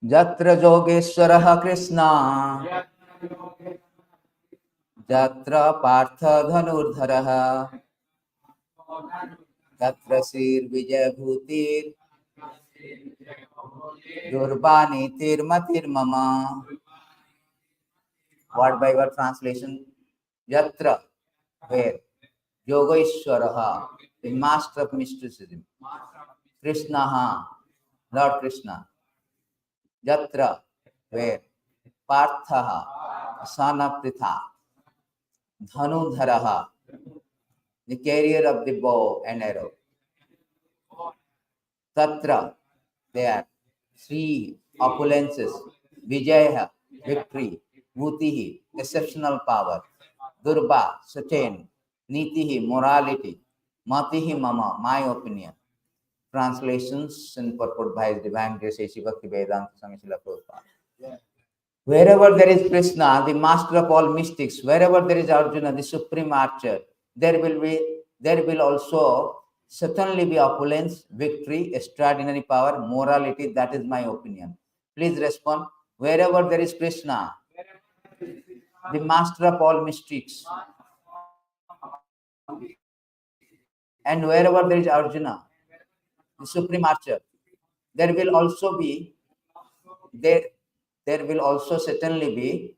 Yatra Yogeshwaraha Krishna, Yatra Partha Dhanurdharaha, Yatra Sir Vijay Bhutir, Durbani Tirmatir Mama. Word by word translation. Yatra, where? Yogeshwaraha, the master of mysticism. Krishnaha, Lord Krishna. Yatra, where? Parthaha, son of Pritha. Dhanudharaha, the carrier of the bow and arrow. Tatra, there. Sri, opulences. Vijaya, victory. Bhutihi, exceptional power. Durba, certain. Nitihi, morality. Matihi, mama, my opinion. Translations and purport by His Divine Grace, A.C. Bhakti Vedanta Swami Srila Prabhupada. Wherever there is Krishna, the master of all mystics, wherever there is Arjuna, the supreme archer, there will also certainly be opulence, victory, extraordinary power, morality. That is my opinion. Please respond. Wherever there is Krishna, the master of all mystics, and wherever there is Arjuna, the supreme archer, there will also be there will also certainly be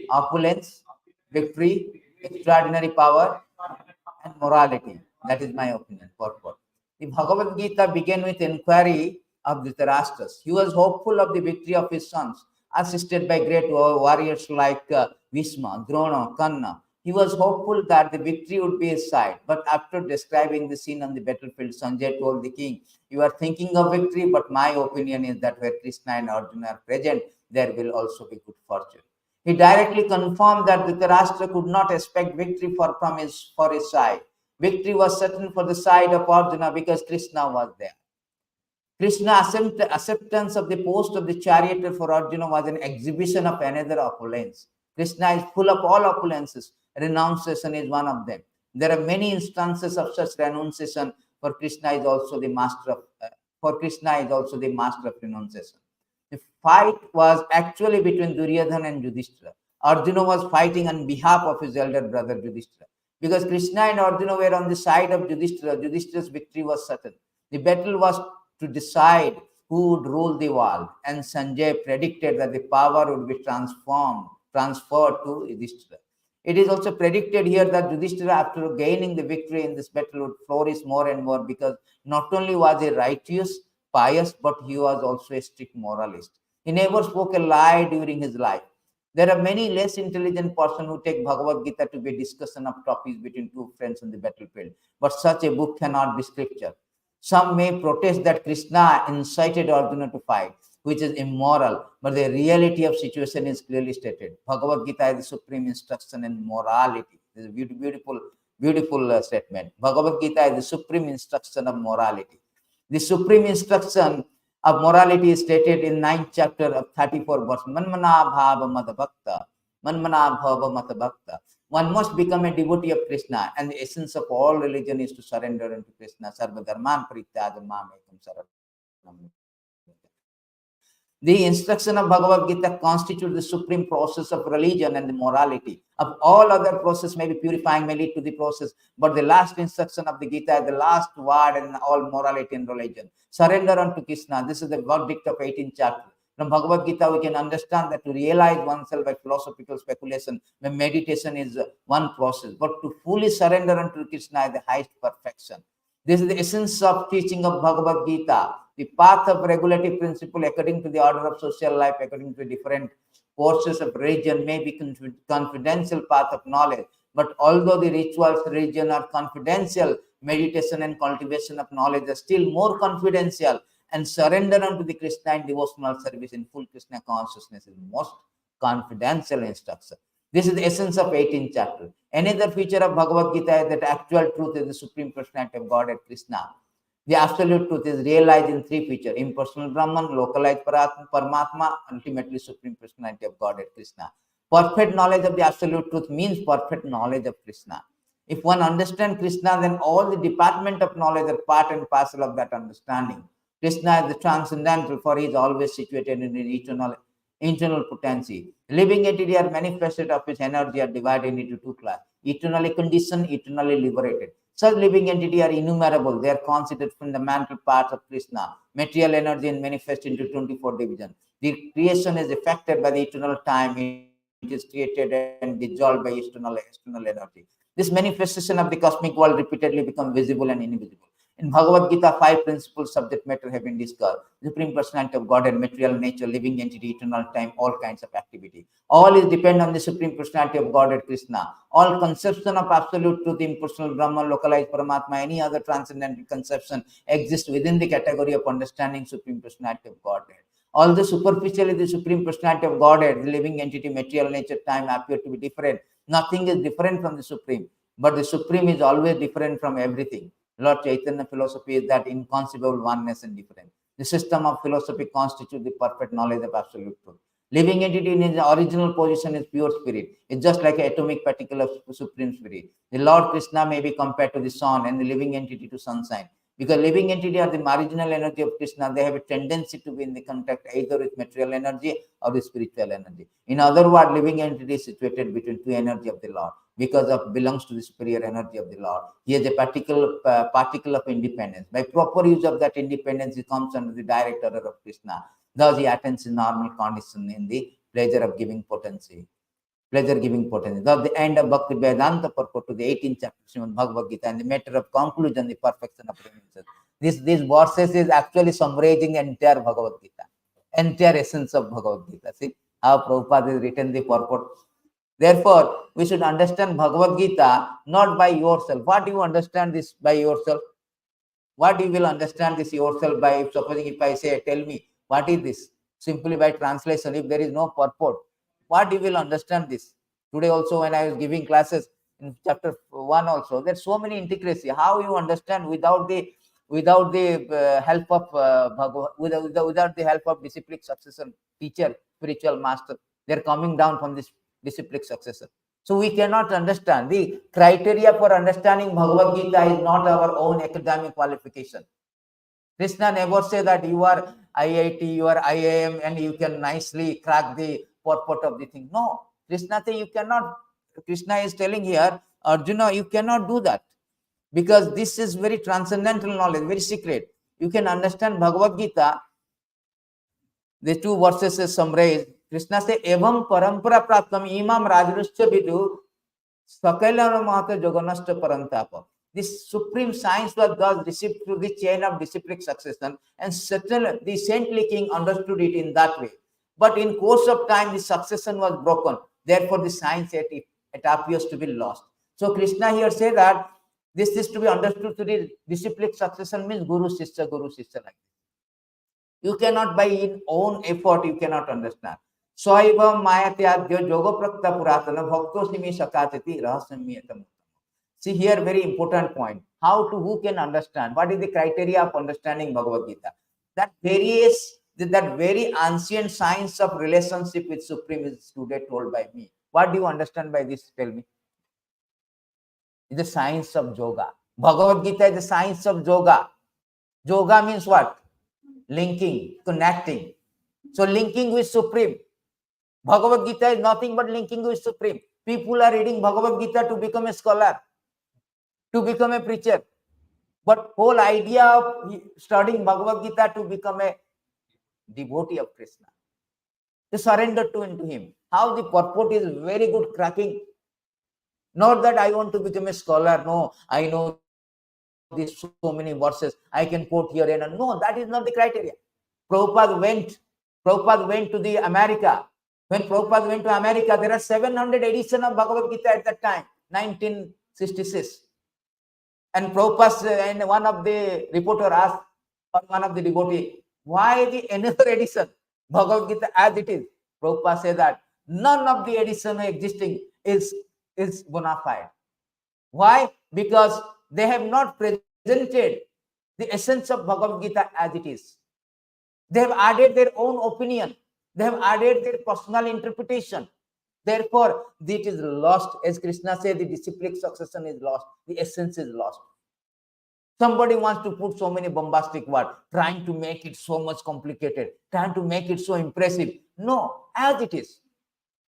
opulence, victory, extraordinary power, and morality. That is my opinion. Purport. The Bhagavad Gita began with inquiry of Dhritarashtra. He was hopeful of the victory of his sons, assisted by great warriors like Bhishma, Drona, Kanna. He was hopeful that the victory would be his side. But after describing the scene on the battlefield, Sanjay told the king, "You are thinking of victory, but my opinion is that where Krishna and Arjuna are present, there will also be good fortune." He directly confirmed that Dhritarashtra could not expect victory for his side. Victory was certain for the side of Arjuna because Krishna was there. Krishna's acceptance of the post of the charioteer for Arjuna was an exhibition of another opulence. Krishna is full of all opulences. Renunciation is one of them. There are many instances of such renunciation. For Krishna is also the master of renunciation. The fight was actually between Duryodhana and Yudhishthira. Arjuna was fighting on behalf of his elder brother Yudhishthira. Because Krishna and Arjuna were on the side of Yudhishthira, Yudhishthira's victory was certain. The battle was to decide who would rule the world, and Sanjay predicted that the power would be transferred to Yudhishthira. It is also predicted here that Yudhishthira, after gaining the victory in this battle, would flourish more and more because not only was he righteous, pious, but he was also a strict moralist. He never spoke a lie during his life. There are many less intelligent persons who take Bhagavad Gita to be a discussion of topics between two friends on the battlefield, but such a book cannot be scripture. Some may protest that Krishna incited Arjuna to fight, which is immoral, but the reality of situation is clearly stated. Bhagavad Gita is the supreme instruction in morality. This is a beautiful statement. Bhagavad Gita is the supreme instruction of morality. The supreme instruction of morality is stated in 9th chapter of 34 verse. Manmana bhava mata bhakta. Manmana bhava mata bhakta. One must become a devotee of Krishna, and the essence of all religion is to surrender unto Krishna. Sarva dharman parityajam mam ekam saranam. The instruction of Bhagavad Gita constitutes the supreme process of religion and the morality. Of all other process may be purifying, may lead to the process, but the last instruction of the Gita is the last word in all morality and religion. Surrender unto Krishna. This is the verdict of 18th chapter. From Bhagavad Gita, we can understand that to realize oneself by philosophical speculation, meditation is one process, but to fully surrender unto Krishna is the highest perfection. This is the essence of teaching of Bhagavad Gita. The path of regulative principle according to the order of social life, according to different courses of religion, may be confidential path of knowledge. But although the rituals of religion are confidential, meditation and cultivation of knowledge are still more confidential, and surrender unto the Krishna and devotional service in full Krishna consciousness is most confidential instruction. This is the essence of 18th chapter. Another feature of Bhagavad Gita is that actual truth is the supreme personality of God at Krishna. The absolute truth is realized in three features: impersonal Brahman, localized Paramatma, ultimately supreme personality of God at Krishna. Perfect knowledge of the absolute truth means perfect knowledge of Krishna. If one understands Krishna, then all the department of knowledge are part and parcel of that understanding. Krishna is the transcendental, for he is always situated in an internal potency. Living entity are manifested of his energy are divided into two classes: eternally conditioned, eternally liberated. Such living entity are innumerable. They are considered fundamental parts of Krishna. Material energy is manifest into 24 divisions. The creation is affected by the eternal time. It is created and dissolved by external energy. This manifestation of the cosmic world repeatedly become visible and invisible. In Bhagavad Gita, 5 principal subject matter have been discussed: Supreme Personality of Godhead, material nature, living entity, eternal time, all kinds of activity. All is depend on the Supreme Personality of Godhead, Krishna. All conception of absolute truth, impersonal Brahman, localized Paramatma, any other transcendental conception exists within the category of understanding Supreme Personality of Godhead. Although superficially the Supreme Personality of Godhead, the living entity, material nature, time appear to be different, nothing is different from the Supreme. But the Supreme is always different from everything. Lord Chaitanya philosophy is that inconceivable oneness and difference. The system of philosophy constitutes the perfect knowledge of absolute truth. Living entity in its original position is pure spirit. It's just like an atomic particle of supreme spirit. The Lord Krishna may be compared to the sun and the living entity to sunshine. Because living entity are the marginal energy of Krishna, they have a tendency to be in the contact either with material energy or with spiritual energy. In other words, living entity is situated between two energy of the Lord because of belongs to the superior energy of the Lord. He has a particle of independence. By proper use of that independence, he comes under the direct order of Krishna. Thus, he attains his normal condition in the pleasure of giving potency. Pleasure giving potency. Thus, the end of Bhakti Vedanta purport to the 18th chapter Srimad Bhagavad Gita and the matter of conclusion, the perfection of reminiscence. These verses is actually summarizing the entire Bhagavad Gita, entire essence of Bhagavad Gita. See how Prabhupada has written the purport. Therefore, we should understand Bhagavad Gita not by yourself. What do you understand this by yourself? What you will understand this yourself by, supposing if I say, tell me, what is this? Simply by translation, if there is no purport, what you will understand this? Today also when I was giving classes in chapter 1 also, there's so many intricacy. How you understand without the help of without the help of disciplic successor, teacher, spiritual master, they're coming down from this disciplic successor. So we cannot understand. The criteria for understanding Bhagavad Gita is not our own academic qualification. Krishna never say that you are IIT, you are IIM, and you can nicely crack the purport of the thing. No, Krishna say you cannot. Krishna is telling here, Arjuna, you cannot do that because this is very transcendental knowledge, very secret. You can understand Bhagavad Gita. The two verses is summarized. Krishna say, "Evam parampara praptam imam rajruscha vidu sakala mahata joganashta parantapa." This supreme science was thus received through the chain of disciplic succession, and certainly the saintly king understood it in that way. But in course of time, the succession was broken. Therefore, the science it appears to be lost. So Krishna here say that this is to be understood through the disciplic succession means guru sister like. You cannot by in own effort, you cannot understand. Swaiva mayatyadyo yoga prakta puratana bhakto simi sakatati rahasamyatam. See here, very important point. How to, who can understand? What is the criteria of understanding Bhagavad Gita? That very ancient science of relationship with Supreme is today told by me. What do you understand by this? Tell me. It's the science of yoga. Bhagavad Gita is the science of yoga. Yoga means what? Linking, connecting. So linking with Supreme. Bhagavad Gita is nothing but linking with Supreme. People are reading Bhagavad Gita to become a scholar, to become a preacher. But whole idea of studying Bhagavad Gita to become a devotee of Krishna, to surrender into him. How the purport is very good cracking. Not that I want to become a scholar. No, I know these so many verses. I can quote here and no, that is not the criteria. Prabhupada went to the America. When Prabhupada went to America, there are 700 editions of Bhagavad Gita at that time, 1966. And Prabhupada and one of the reporter asked, or one of the devotee, why the another edition Bhagavad Gita as it is? Prabhupada said that none of the edition existing is bona fide. Why? Because they have not presented the essence of Bhagavad Gita as it is. They have added their own opinion. They have added their personal interpretation. Therefore, it is lost. As Krishna said, the disciplic succession is lost. The essence is lost. Somebody wants to put so many bombastic words, trying to make it so much complicated, trying to make it so impressive. No, as it is.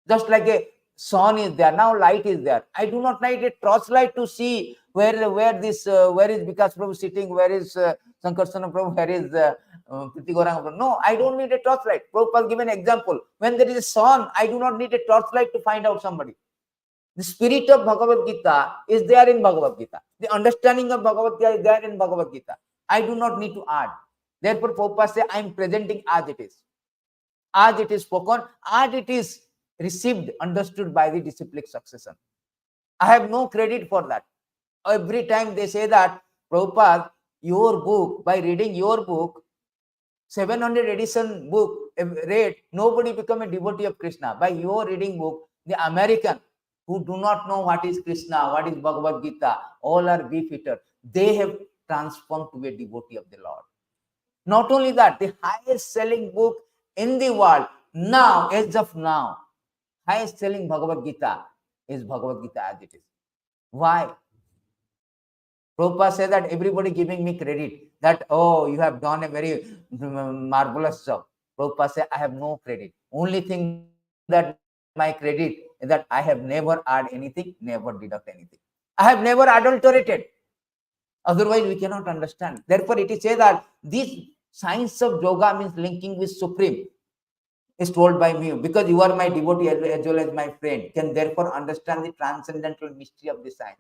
Just like a sun is there, now light is there. I do not need a torchlight to see where is Vikas Prabhu sitting, where is Sankarsana Prabhu, where is Priti Gauranga Prabhu. No, I don't need a torchlight. Prabhupada give an example. When there is a sun, I do not need a torchlight to find out somebody. The spirit of Bhagavad Gita is there in Bhagavad Gita. The understanding of Bhagavad Gita is there in Bhagavad Gita. I do not need to add. Therefore, Prabhupada says, I am presenting as it is. As it is spoken, as it is received, understood by the disciplic succession. I have no credit for that. Every time they say that, Prabhupada, your book, by reading your book, 700 edition book read, nobody become a devotee of Krishna. By your reading book, the American who do not know what is Krishna, what is Bhagavad Gita, all are beef-eater. They have transformed to be a devotee of the Lord. Not only that, the highest selling book in the world now, as of now, highest selling Bhagavad Gita is Bhagavad Gita as it is. Why? Prabhupada said that everybody giving me credit that, oh, you have done a very marvelous job. Prabhupada said, I have no credit. Only thing that my credit is that I have never add anything, never deduct anything. I have never adulterated. Otherwise, we cannot understand. Therefore, it is said that this science of yoga means linking with Supreme is told by me, because you are my devotee as well as my friend, can therefore understand the transcendental mystery of the science.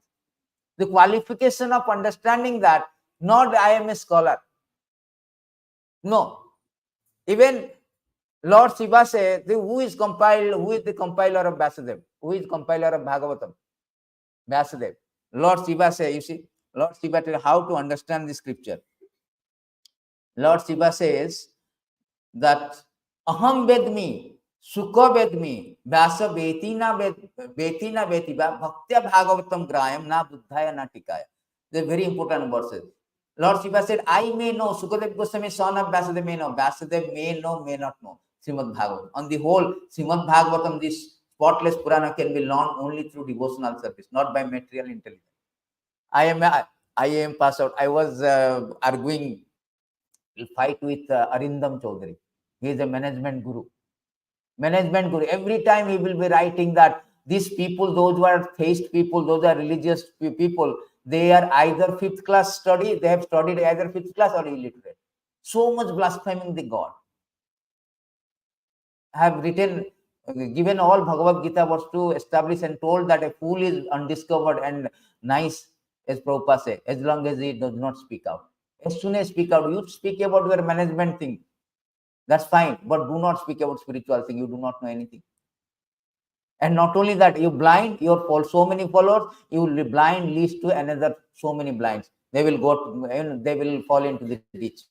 The qualification of understanding that, not I am a scholar. No. Even Lord Shiva says, who is the compiler of Vasudev? Who is compiler of Bhagavatam? Vasudev. Lord Shiva says, you see, Lord Shiva tells how to understand the scripture. Lord Shiva says that Aham Vedmi, Sukha Vedmi, Vyasa Vetina Vetiba, Bhaktya Bhagavatam Grayam, Na Buddhaya Na Tikaya. They're very important verses. Lord Shiva said, I may know, Sukadev Goswami, son of Vasudev may know, Vasudev may know, may not know Srimad Bhagavatam. On the whole, Srimad Bhagavatam, this spotless Purana, can be learned only through devotional service, not by material intelligence. I am passed out. I was arguing fight with Arindam Chaudhary. He is a management guru. Every time he will be writing that these people, those who are theist people, those are religious people, they are either fifth class study, they have studied either fifth class or illiterate. So much blaspheming the God. I have given all Bhagavad Gita was to establish and told that a fool is undiscovered and nice, as Prabhupada said, as long as he does not speak out. As soon as speak out, you speak about your management thing. That's fine, but do not speak about spiritual thing. You do not know anything. And not only that, you blind, so many followers, you will be blind, leads to another so many blinds. They will they will fall into the ditch.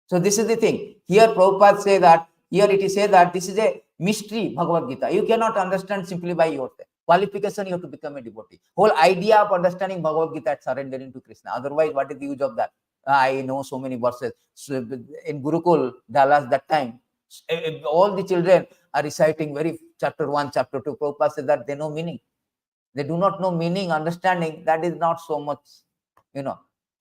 So this is the thing. Here Prabhupada say that, here it is said that this is a mystery, Bhagavad Gita. You cannot understand simply by yourself. Qualification, you have to become a devotee. Whole idea of understanding Bhagavad Gita is surrendering to Krishna. Otherwise, what is the use of that? I know so many verses. So in Gurukul, Dallas, that time, all the children are reciting very chapter 1, chapter 2. Prabhupada says that they know meaning. They do not know meaning, understanding. That is not so much,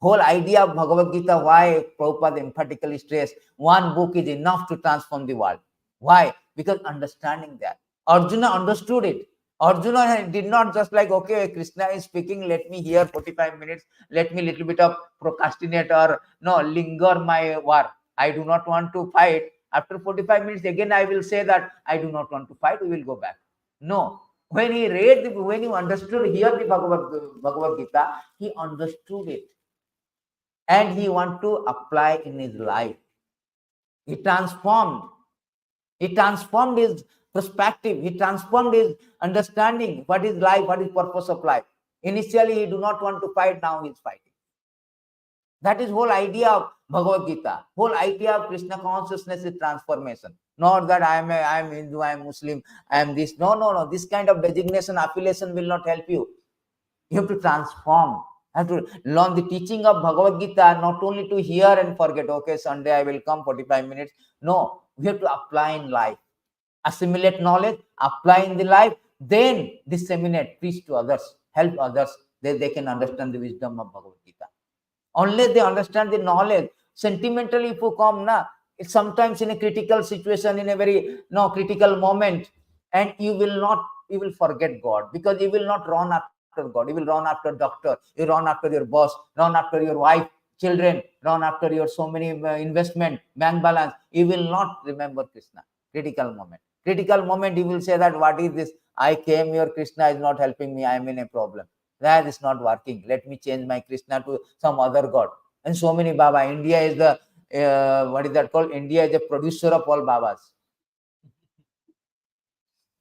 Whole idea of Bhagavad Gita, why Prabhupada emphatically stressed, one book is enough to transform the world. Why? Because understanding that. Arjuna understood it. Arjuna did not just like, okay, Krishna is speaking, let me hear 45 minutes, let me little bit of procrastinate or linger my war. I do not want to fight. After 45 minutes, again, I will say that I do not want to fight, we will go back. No. When he when he understood here the Bhagavad Gita, he understood it. And he want to apply in his life. He transformed his perspective. He transformed his understanding. What is life? What is purpose of life? Initially, he do not want to fight. Now he is fighting. That is whole idea of Bhagavad Gita. Whole idea of Krishna consciousness is transformation. Not that I am Hindu, I am Muslim, I am this. No. This kind of designation, affiliation will not help you. You have to transform. Have to learn the teaching of Bhagavad Gita, not only to hear and forget, okay, Sunday I will come 45 minutes. No, we have to apply in life. Assimilate knowledge, apply in the life, then disseminate, preach to others, help others they can understand the wisdom of Bhagavad Gita. Only they understand the knowledge. Sentimentally, if you come, it's sometimes in a critical situation, in a very critical moment, and you will forget God, because you will not run after God. You will run after doctor, you run after your boss, run after your wife, children, run after your so many investment, bank balance. You will not remember Krishna. Critical moment, you will say that what is this? I came here, Krishna is not helping me, I am in a problem. That is not working. Let me change my Krishna to some other god. And so many Baba. India is the what is that called? India is a producer of all Babas.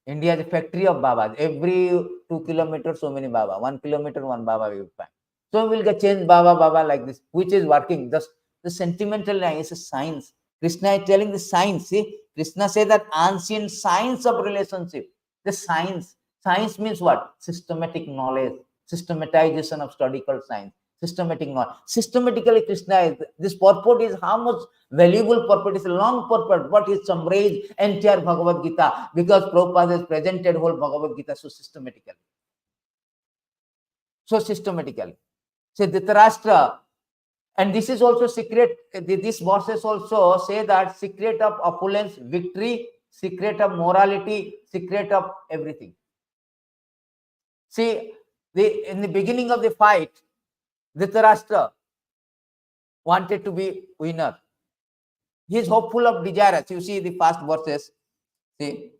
India is a factory of Babas. Every 2 kilometers, so many Baba. 1 kilometer, one Baba we will find. So we will get change Baba like this, which is working. The sentimental line is a science. Krishna is telling the science. See, Krishna says that ancient science of relationship. The science. Science means what? Systematic knowledge, systematization of study called science. Systematic knowledge. Systematically, Krishna is this purport is how much valuable purport. Is a long purport, but it summarized entire Bhagavad Gita, because Prabhupada has presented whole Bhagavad Gita so systematically. Say Dhritarashtra, and this is also secret. These verses also say that secret of opulence, victory, secret of morality, secret of everything. See, in the beginning of the fight, Dhritarashtra wanted to be winner. He is hopeful of desirous. You see the first verses. See,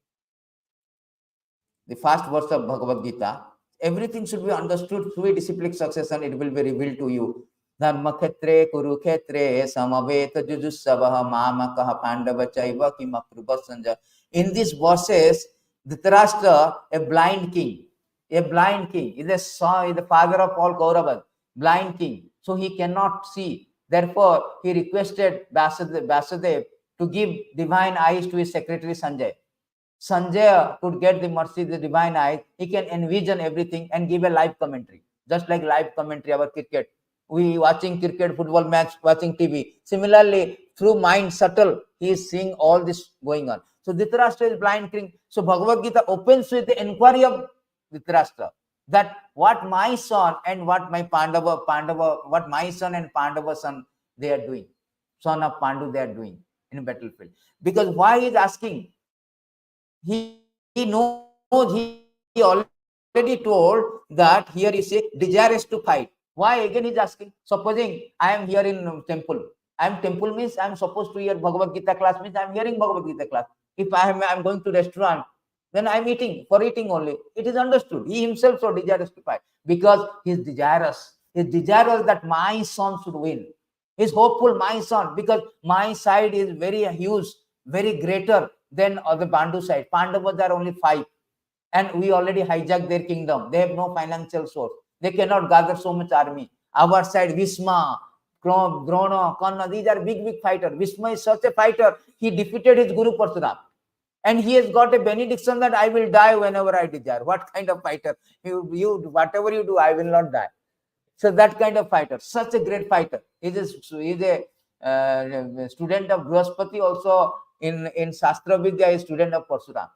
the first verse of Bhagavad Gita. Everything should be understood through a disciplic succession. It will be revealed to you. Dharmakhetre Kurukshetre Samaveta Jujusavaha Mamakaha Pandava Chaiva Kimakrubasanja. In these verses, Dhritarashtra, a blind king, is the father of all Kauravas, blind king. So he cannot see. Therefore, he requested Vasudev to give divine eyes to his secretary Sanjay. Sanjay could get the mercy, the divine eyes. He can envision everything and give a live commentary. Just like live commentary about cricket. We watching cricket, football match, watching TV. Similarly, through mind subtle, he is seeing all this going on. So Dhritarashtra is blind king. So Bhagavad Gita opens with the inquiry of Dhritarashtra, that what my son and what my what my son and Pandava son they are doing. Son of Pandu they are doing in a battlefield. Because why he is asking? He knows, he already told that here is a desirous to fight. Why again he's asking? Supposing I am here in temple. I am temple means I am supposed to hear Bhagavad Gita class, means I am hearing Bhagavad Gita class. If I am going to restaurant, then I am eating for eating only. It is understood. He himself so desirous to fight, because he is desirous. He is desirous that my son should win. He is hopeful, my son, because my side is very huge, very greater than the Pandu side. Pandavas are only 5, and we already hijacked their kingdom. They have no financial source. They cannot gather so much army. Our side, Bhisma, Drona, Kanna, these are big fighters. Bhisma is such a fighter. He defeated his Guru Parsuram. And he has got a benediction that I will die whenever I desire. What kind of fighter? You whatever you do, I will not die. So that kind of fighter, such a great fighter. He is a student of Brihaspati, also in Shastra Vidya, is student of Parsuram.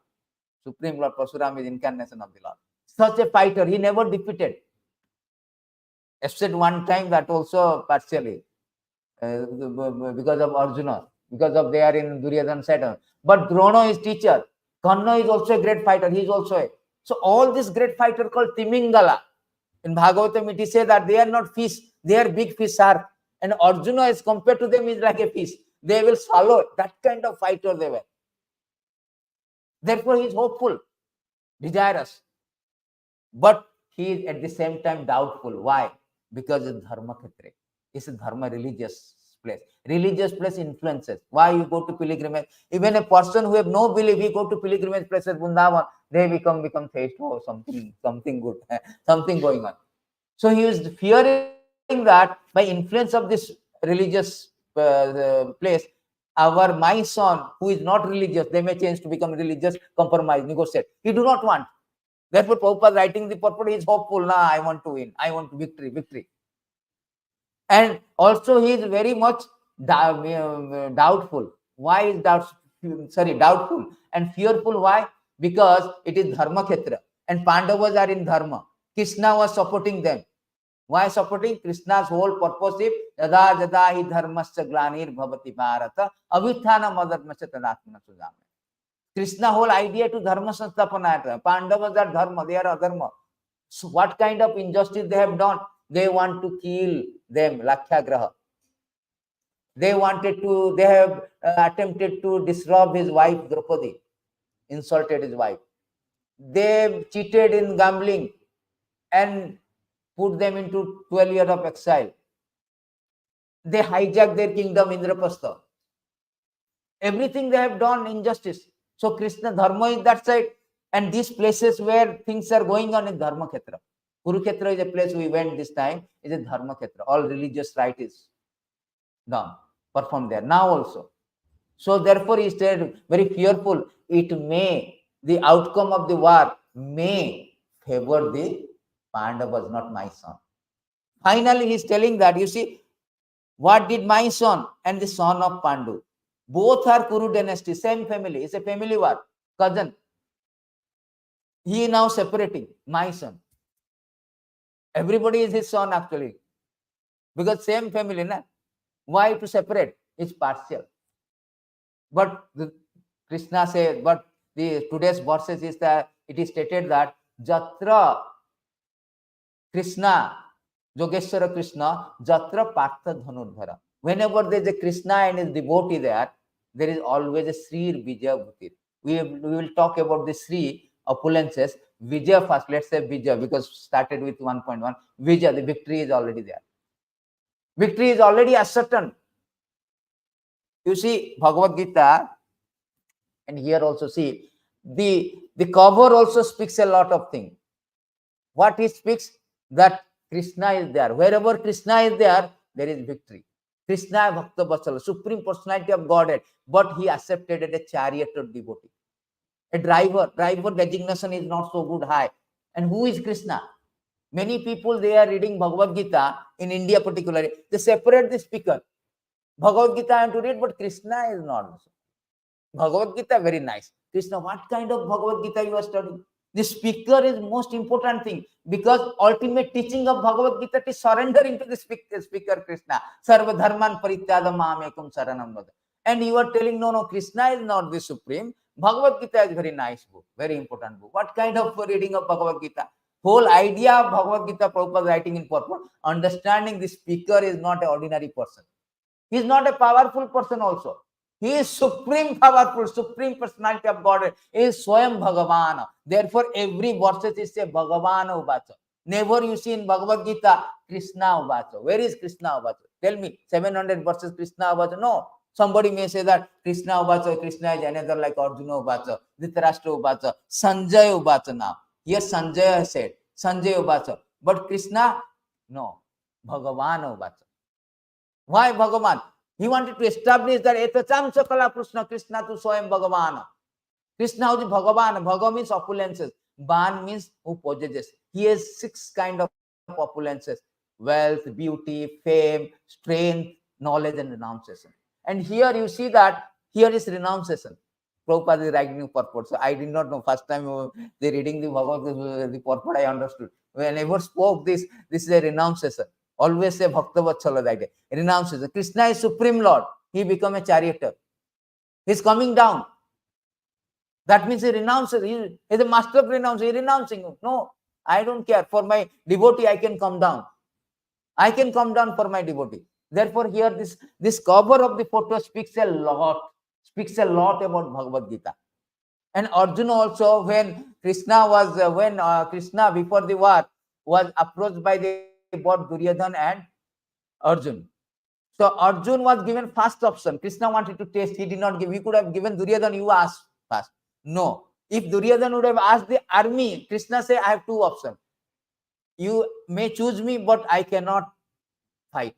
Supreme Lord Parsuram is incarnation of the Lord. Such a fighter, he never defeated. Except one time, that also partially, because of Arjuna, because of they are in Duryodhana Saturn. But Drona is teacher. Kanna is also a great fighter. He is also a. So all this great fighter called Timingala. In Bhagavatam, it is said that they are not fish, they are big fish are. And Arjuna, as compared to them, is like a fish. They will swallow. That kind of fighter they were. Therefore, he is hopeful, desirous. But he is at the same time doubtful. Why? Because of Dharma Khetre. It's a Dharma religious place. Religious place influences. Why you go to pilgrimage? Even a person who have no belief, he go to pilgrimage places, Vrindavan, they become theist. Oh, something good, something going on. So he is fearing that by influence of this religious place, my son who is not religious, they may change to become religious, compromise, negotiate. He do not want. Therefore, Prabhupada writing the purport, he is hopeful. I want to win. I want victory. And also he is very much doubtful. Why is doubtful and fearful? Why? Because it is Dharma Khetra and Pandavas are in Dharma. Krishna was supporting them. Why supporting? Krishna's whole purpose is yada yada hi dharmasya glanir bhavati bharata avithanam adharmasya tadatmana sujame. Krishna whole idea to dharma sanstapana. Pandavas are dharma, they are adharma. So what kind of injustice they have done? They want to kill them, Lakshya Graha. They have attempted to disrobe his wife Draupadi, insulted his wife. They cheated in gambling and put them into 12 years of exile. They hijacked their kingdom, Indraprastha. Everything they have done injustice. So Krishna Dharma is that side, and these places where things are going on in Dharma Khetra. Kurukshetra is a place we went this time, is a Dharma Khetra. All religious rite is done, performed there. Now also. So therefore he stayed very fearful. The outcome of the war may favor the Pandavas, not my son. Finally, he is telling that, you see, what did my son and the son of Pandu? Both are Kuru dynasty, same family. It's a family war, cousin. He is now separating, my son. Everybody is his son actually. Because same family, na? Why to separate? It's partial. But Krishna says, but today's verses is that it is stated that Jatra Krishna, Yogeshwara Krishna, Jatra Partha Dhanurdhara. Whenever there is a Krishna and his devotee there is always a Sri Vijaya Bhutir. We will talk about the Sri opulences. Vijaya first, let's say Vijaya, because started with 1.1. Vijaya, the victory is already there. Victory is already ascertained. You see, Bhagavad Gita, and here also see, the cover also speaks a lot of things. What he speaks? That Krishna is there. Wherever Krishna is there is victory. Krishna Bhakta Vatsala, Supreme Personality of Godhead, but he accepted a chariot of devotee. A driver designation is not so good high. And who is Krishna? Many people, they are reading Bhagavad Gita, in India particularly, they separate the speaker. Bhagavad Gita I am to read, but Krishna is not. Bhagavad Gita, very nice. Krishna, what kind of Bhagavad Gita you are studying? The speaker is most important thing, because ultimate teaching of Bhagavad Gita is surrendering to the speaker Krishna. Sarva dharman parityadam mamekam saranam vada. And you are telling, no, Krishna is not the supreme. Bhagavad Gita is very nice book, very important book. What kind of reading of Bhagavad Gita? Whole idea of Bhagavad Gita, Prabhupada writing in purport, understanding the speaker is not an ordinary person. He is not a powerful person also. He is supreme powerful, supreme personality of God. He is Swayam Bhagavan. Therefore, every verse is a Bhagavan Uvacha. Never you see in Bhagavad Gita, Krishna Uvacha. Where is Krishna Uvacha? Tell me, 700 verses Krishna Uvacha. No. Somebody may say that Krishna Uvacha, Krishna is another like Arjuna Uvacha, Dhritarashtra Uvacha, Sanjaya Uvacha now. Here Sanjaya has said, Sanjaya Uvacha. But Krishna, no. Bhagavan Uvacha. Why Bhagavan? He wanted to establish that Etacham Sakala Krishna, Krishna to Swayam Bhagavan. Krishna is Bhagavan. Bhagavan means opulences. Ban means who possesses. He has 6 kind of opulences: wealth, beauty, fame, strength, knowledge, and renunciation. And here you see that here is renunciation. Prabhupada is writing purport. So I did not know. First time they reading the Bhagavad the purport, I understood. When I ever spoke this is a renunciation. Always say Bhakta Vatsala that day. Renounces. Krishna is Supreme Lord. He become a charioteer. He is coming down. That means he renounces. He is a master of renounce. He is renouncing. No, I don't care. For my devotee, I can come down. I can come down for my devotee. Therefore, here this cover of the photo speaks a lot about Bhagavad Gita. And Arjuna also, when Krishna before the war was approached by both Duryodhan and Arjun. So Arjun was given first option. Krishna wanted to taste. He did not give. He could have given Duryodhan, you ask first. No. If Duryodhan would have asked the army, Krishna say, I have 2 options. You may choose me, but I cannot fight.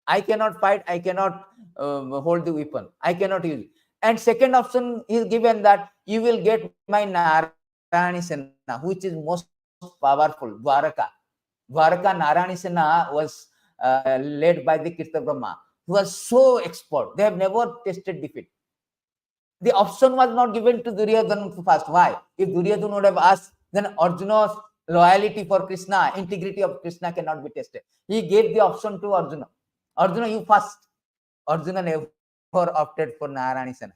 I cannot fight. I cannot hold the weapon. I cannot use it. And second option is given that you will get my Narayani Sena, which is most powerful, Dwaraka. Dwaraka Narayani Sena was led by the Kirta Brahma. He was so expert. They have never tasted defeat. The option was not given to Duryodhan first. Why? If Duryodhan would have asked, then Arjuna loyalty for Krishna, integrity of Krishna cannot be tested. He gave the option to Arjuna. Arjuna, you first. Arjuna never opted for Narayani Sena.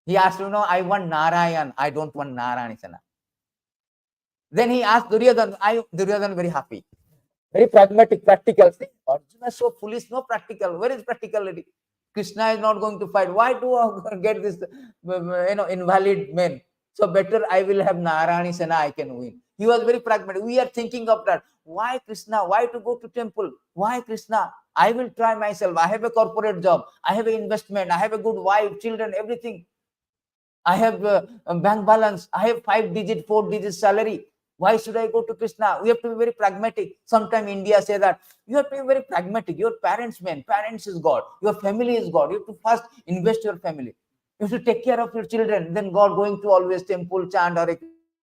He asked, I want Narayan. I don't want Narayani Sena. Then he asked Duryodhana. Duryodhana very happy. Very pragmatic, practical. See, Arjuna is so foolish, no practical. Where is practicality? Krishna is not going to fight. Why do I get this, invalid men? So better I will have Narayani Sena, I can win. He was very pragmatic. We are thinking of that. Why Krishna? Why to go to temple? Why Krishna? I will try myself. I have a corporate job. I have an investment. I have a good wife, children, everything. I have a bank balance. I have 5-digit, 4-digit salary. Why should I go to Krishna? We have to be very pragmatic. Sometimes India say that you have to be very pragmatic. Your parents, parents is God. Your family is God. You have to first invest your family. You have to take care of your children. Then God going to always temple, chant, Hare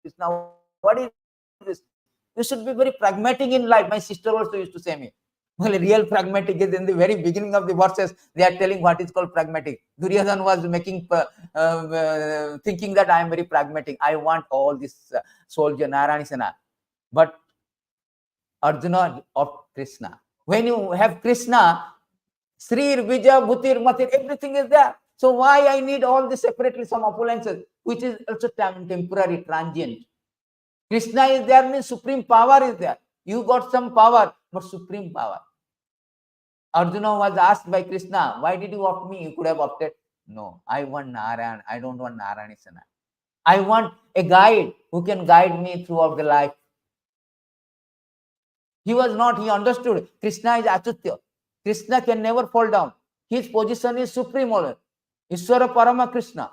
Krishna. What is this? You should be very pragmatic in life. My sister also used to say me. Well, real pragmatic is in the very beginning of the verses. They are telling what is called pragmatic. Duryodhana was making thinking that I am very pragmatic. I want all this soldier Narayani Sena. But Arjuna of Krishna. When you have Krishna, Srir, Vijay, Bhutir, Matir, everything is there. So why I need all this separately, some opulences, which is also temporary, transient. Krishna is there means supreme power is there. You got some power, but supreme power. Arjuna was asked by Krishna, why did you opt me? You could have opted. No, I want Narayan. I don't want Narayani Sena. I want a guide who can guide me throughout the life. He was not, he understood. Krishna is Achutya. Krishna can never fall down. His position is supreme order. Ishwara Parama Krishna.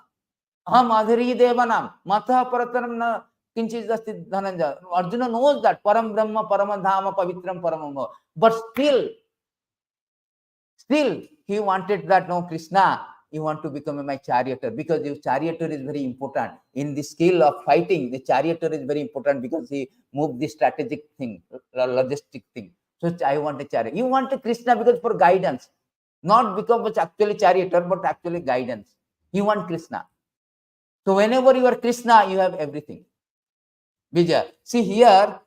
Aham Adhiri Devanam. Matha Parataram na Kinchis Dasti Dhananja. Arjuna knows that. Param Brahma, Paramadhama, Pavitram, Paramama. But still, he wanted that, no, Krishna, you want to become my charioteer, because your charioteer is very important. In the skill of fighting, the charioteer is very important because he moved the strategic thing, logistic thing. So I want a chariot. You want a Krishna because for guidance, not because actually charioteer, but actually guidance. You want Krishna. So whenever you are Krishna, you have everything. Vijay, see here,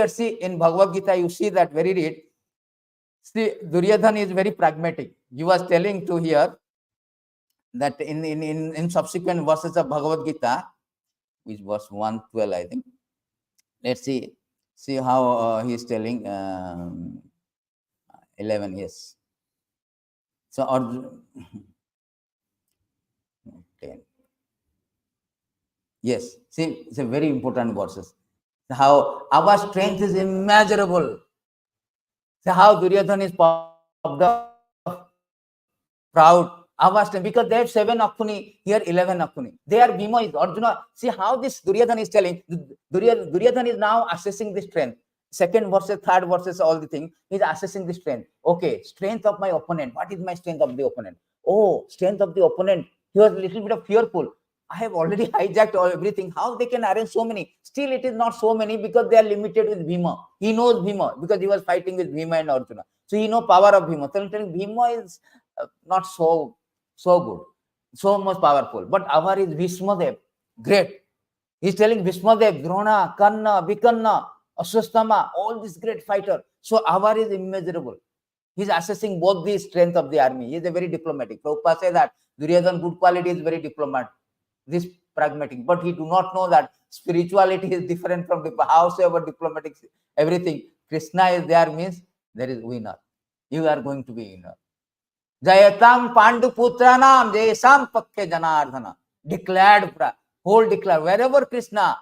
see in Bhagavad Gita, you see that very read. See, Duryodhana is very pragmatic. He was telling to here that in subsequent verses of Bhagavad Gita, which was 112, I think. Let's see how he is telling 11, yes. So, or 10. Yes, see, it's a very important verses. How our strength is immeasurable. So how Duryodhana is popped up, proud, avast, because they have 7 Akuni, here 11 Akuni. They are Bhima is Arjuna. See how this Duryodhana is telling. Duryodhana is now assessing the strength. Second verses, third verses, all the thing. He is assessing the strength. Okay, strength of my opponent. What is my strength of the opponent? Oh, strength of the opponent. He was a little bit of fearful. I have already hijacked everything. How they can arrange so many? Still, it is not so many because they are limited with Bhima. He knows Bhima because he was fighting with Bhima and Arjuna. So he knows power of Bhima. So Bhima is not so good, so much powerful. But our is Visvambhar, great. He's telling Visvambhar, Drona, Karna, Vikanna, Ashwastama, all these great fighter. So our is immeasurable. He's assessing both the strength of the army. He is a very diplomatic. Prabhupada says that Duryodhana good quality is very diplomat, this pragmatic. But he do not know that spirituality is different from the howsoever diplomatic, everything. Krishna is there means there is winner. You are going to be winner. Jayatam Panduputranam Jayasam Pakke Janardhana. Declared, whole declare. Wherever Krishna,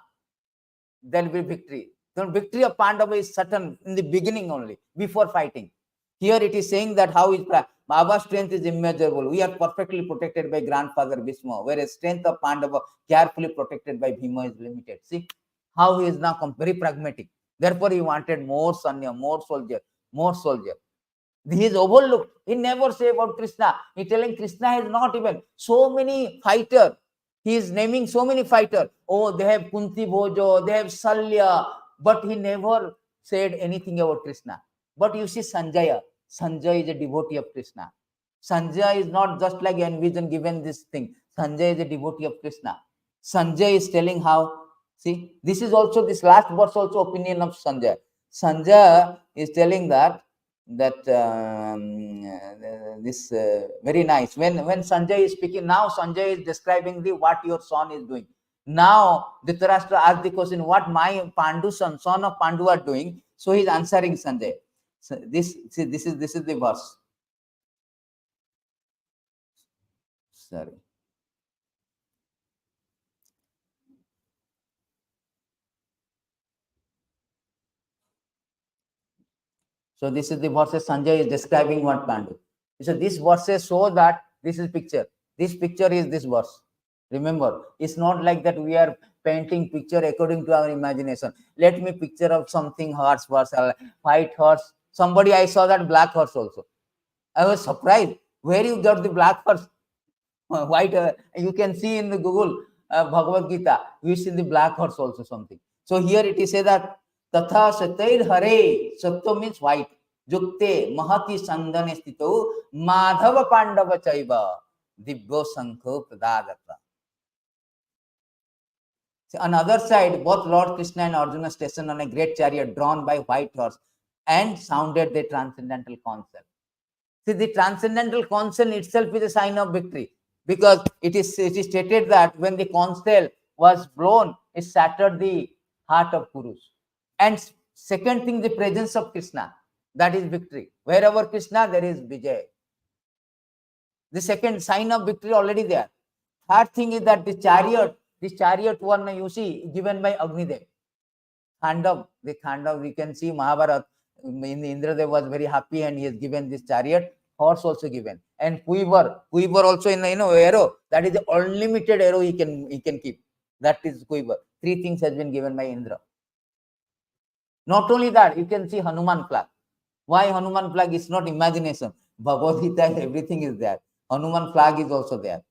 there will be victory. The victory of Pandava is certain in the beginning only, before fighting. Here it is saying that how is our strength is immeasurable. We are perfectly protected by grandfather Bhishma, whereas strength of Pandava carefully protected by Bhima is limited. See how he is now very pragmatic. Therefore, he wanted more Sanya, more soldier, more soldier. He is overlooked. He never say about Krishna. He telling Krishna is not even so many fighter. He is naming so many fighter. Oh, they have Kunti Bhojo, they have Salya, but he never said anything about Krishna. But you see Sanjaya. Sanjaya is a devotee of Krishna. Sanjaya is not just like envision given this thing. Sanjaya is a devotee of Krishna. Sanjaya is telling how See, this is also, this last verse also opinion of Sanjay. Sanjay is telling that this very nice. When Sanjay is speaking, now Sanjay is describing the what your son is doing. Now Dhritarashtra asked the question, what my Pandu son of Pandu are doing. So he's answering Sanjay. So this is the verse. Sorry. So this is the verses Sanjay is describing what Pandu. So this verses show that this is picture. This picture is this verse. Remember, it's not like that we are painting picture according to our imagination. Let me picture of something horse, white horse. Somebody, I saw that black horse also. I was surprised. Where you got the black horse? White, you can see in the Google Bhagavad Gita, you see the black horse also something. So here it is said that Tatha Satair Hare, Satto means white. Jukte Mahati Sandane Stito, Madhava Pandava Chaiva, Dibbo Sankho Pradadata. On the other side, both Lord Krishna and Arjuna stationed on a great chariot drawn by white horse and sounded the transcendental concept. See, the transcendental concept itself is a sign of victory, because it is stated that when the conch shell was blown, it shattered the heart of Kurus. And second thing, the presence of Krishna, that is victory. Wherever Krishna, there is Vijay. The second sign of victory already there. Third thing is that this chariot one you see given by Agnidev. The Khandav, we can see Mahabharata. Indradev was very happy and he has given this chariot. Horse also given, and quiver also in arrow. That is the unlimited arrow he can keep. That is quiver. Three things has been given by Indra. Not only that, you can see Hanuman flag. Why Hanuman flag is not imagination? Bhagavad Gita, everything is there. Hanuman flag is also there.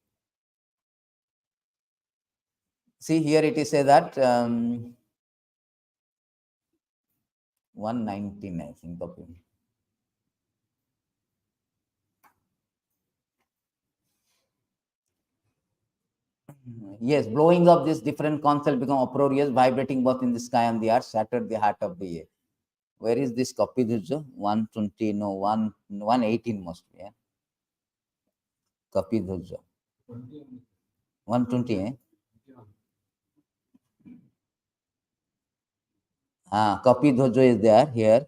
See here it is say that 119, I think. Okay. Yes, blowing up this different concept become uproarious, vibrating both in the sky and the earth, shattered the heart of the air. Where is this copy? 120, no, 118 must be. Yeah? Copy 120, eh? Copy is there here.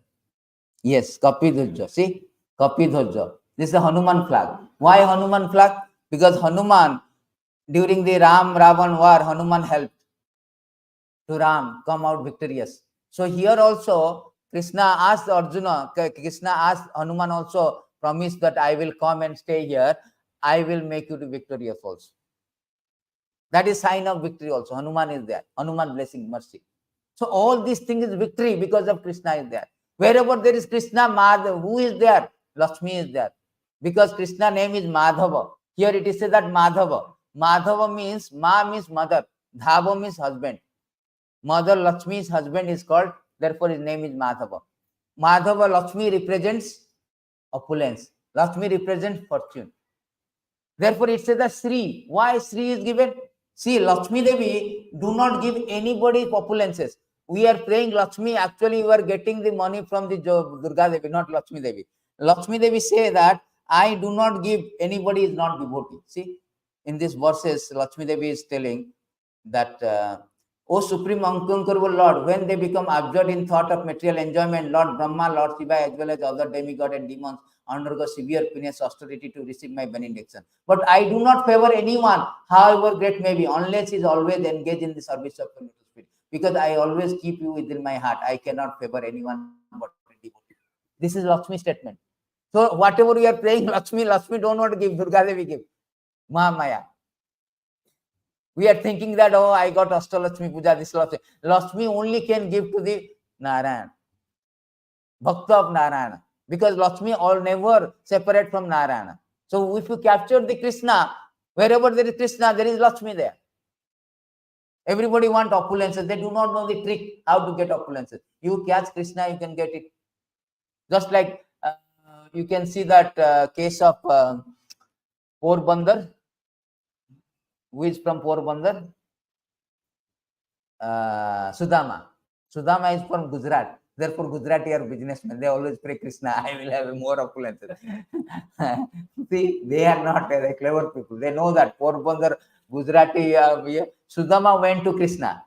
Yes, copy See, copy This is the Hanuman flag. Why Hanuman flag? Because Hanuman, during the Ram Ravan war, Hanuman helped to Ram come out victorious. So here also, Krishna asked Hanuman also, promise that I will come and stay here. I will make you to victorious also. That is sign of victory also. Hanuman is there. Hanuman blessing, mercy. So all these things is victory because of Krishna is there. Wherever there is Krishna, Madhava, who is there? Lakshmi is there. Because Krishna name is Madhava. Here it is said that Madhava. Madhava means, Ma means mother. Dhava means husband. Mother Lakshmi's husband is called, therefore his name is Madhava. Madhava, Lakshmi represents opulence. Lakshmi represents fortune. Therefore it says that Sri. Why Sri is given? See, Lakshmi Devi do not give anybody opulences. We are praying Lakshmi, actually we are getting the money from the Durga Devi, not Lakshmi Devi. Lakshmi Devi say that I do not give, anybody is not devotee. See, in these verses, Lakshmi Devi is telling that O Supreme Unconquerable Lord, when they become absorbed in thought of material enjoyment, Lord Brahma, Lord Shiva, as well as other demigod and demons undergo severe penance austerity to receive my benediction. But I do not favor anyone, however great may be, unless he is always engaged in the service of the Spirit. Because I always keep you within my heart. I cannot favor anyone but devotee. This is Lakshmi's statement. So whatever we are praying, Lakshmi don't want to give, Durga Devi give. Mahamaya. We are thinking that, oh, I got Ashtalakshmi Puja, this Lakshmi. Lakshmi only can give to the Narayan, Bhakta of Narayana. Because Lakshmi all never separate from Narayana. So if you capture the Krishna, wherever there is Krishna, there is Lakshmi there. Everybody want opulences. They do not know the trick how to get opulences. You catch Krishna, you can get it. Just like you can see that case of Porbandar. Who is from Porbandar? Sudama. Sudama is from Gujarat. Therefore, Gujarati are businessmen. They always pray Krishna, I will have more opulence. See, they are not very clever people. They know that Porbandar, Gujarati, Sudama went to Krishna.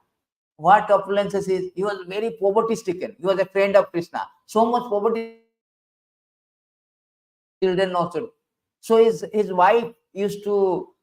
What opulences is? He was very poverty stricken. He was a friend of Krishna. So much poverty children also. So his wife used to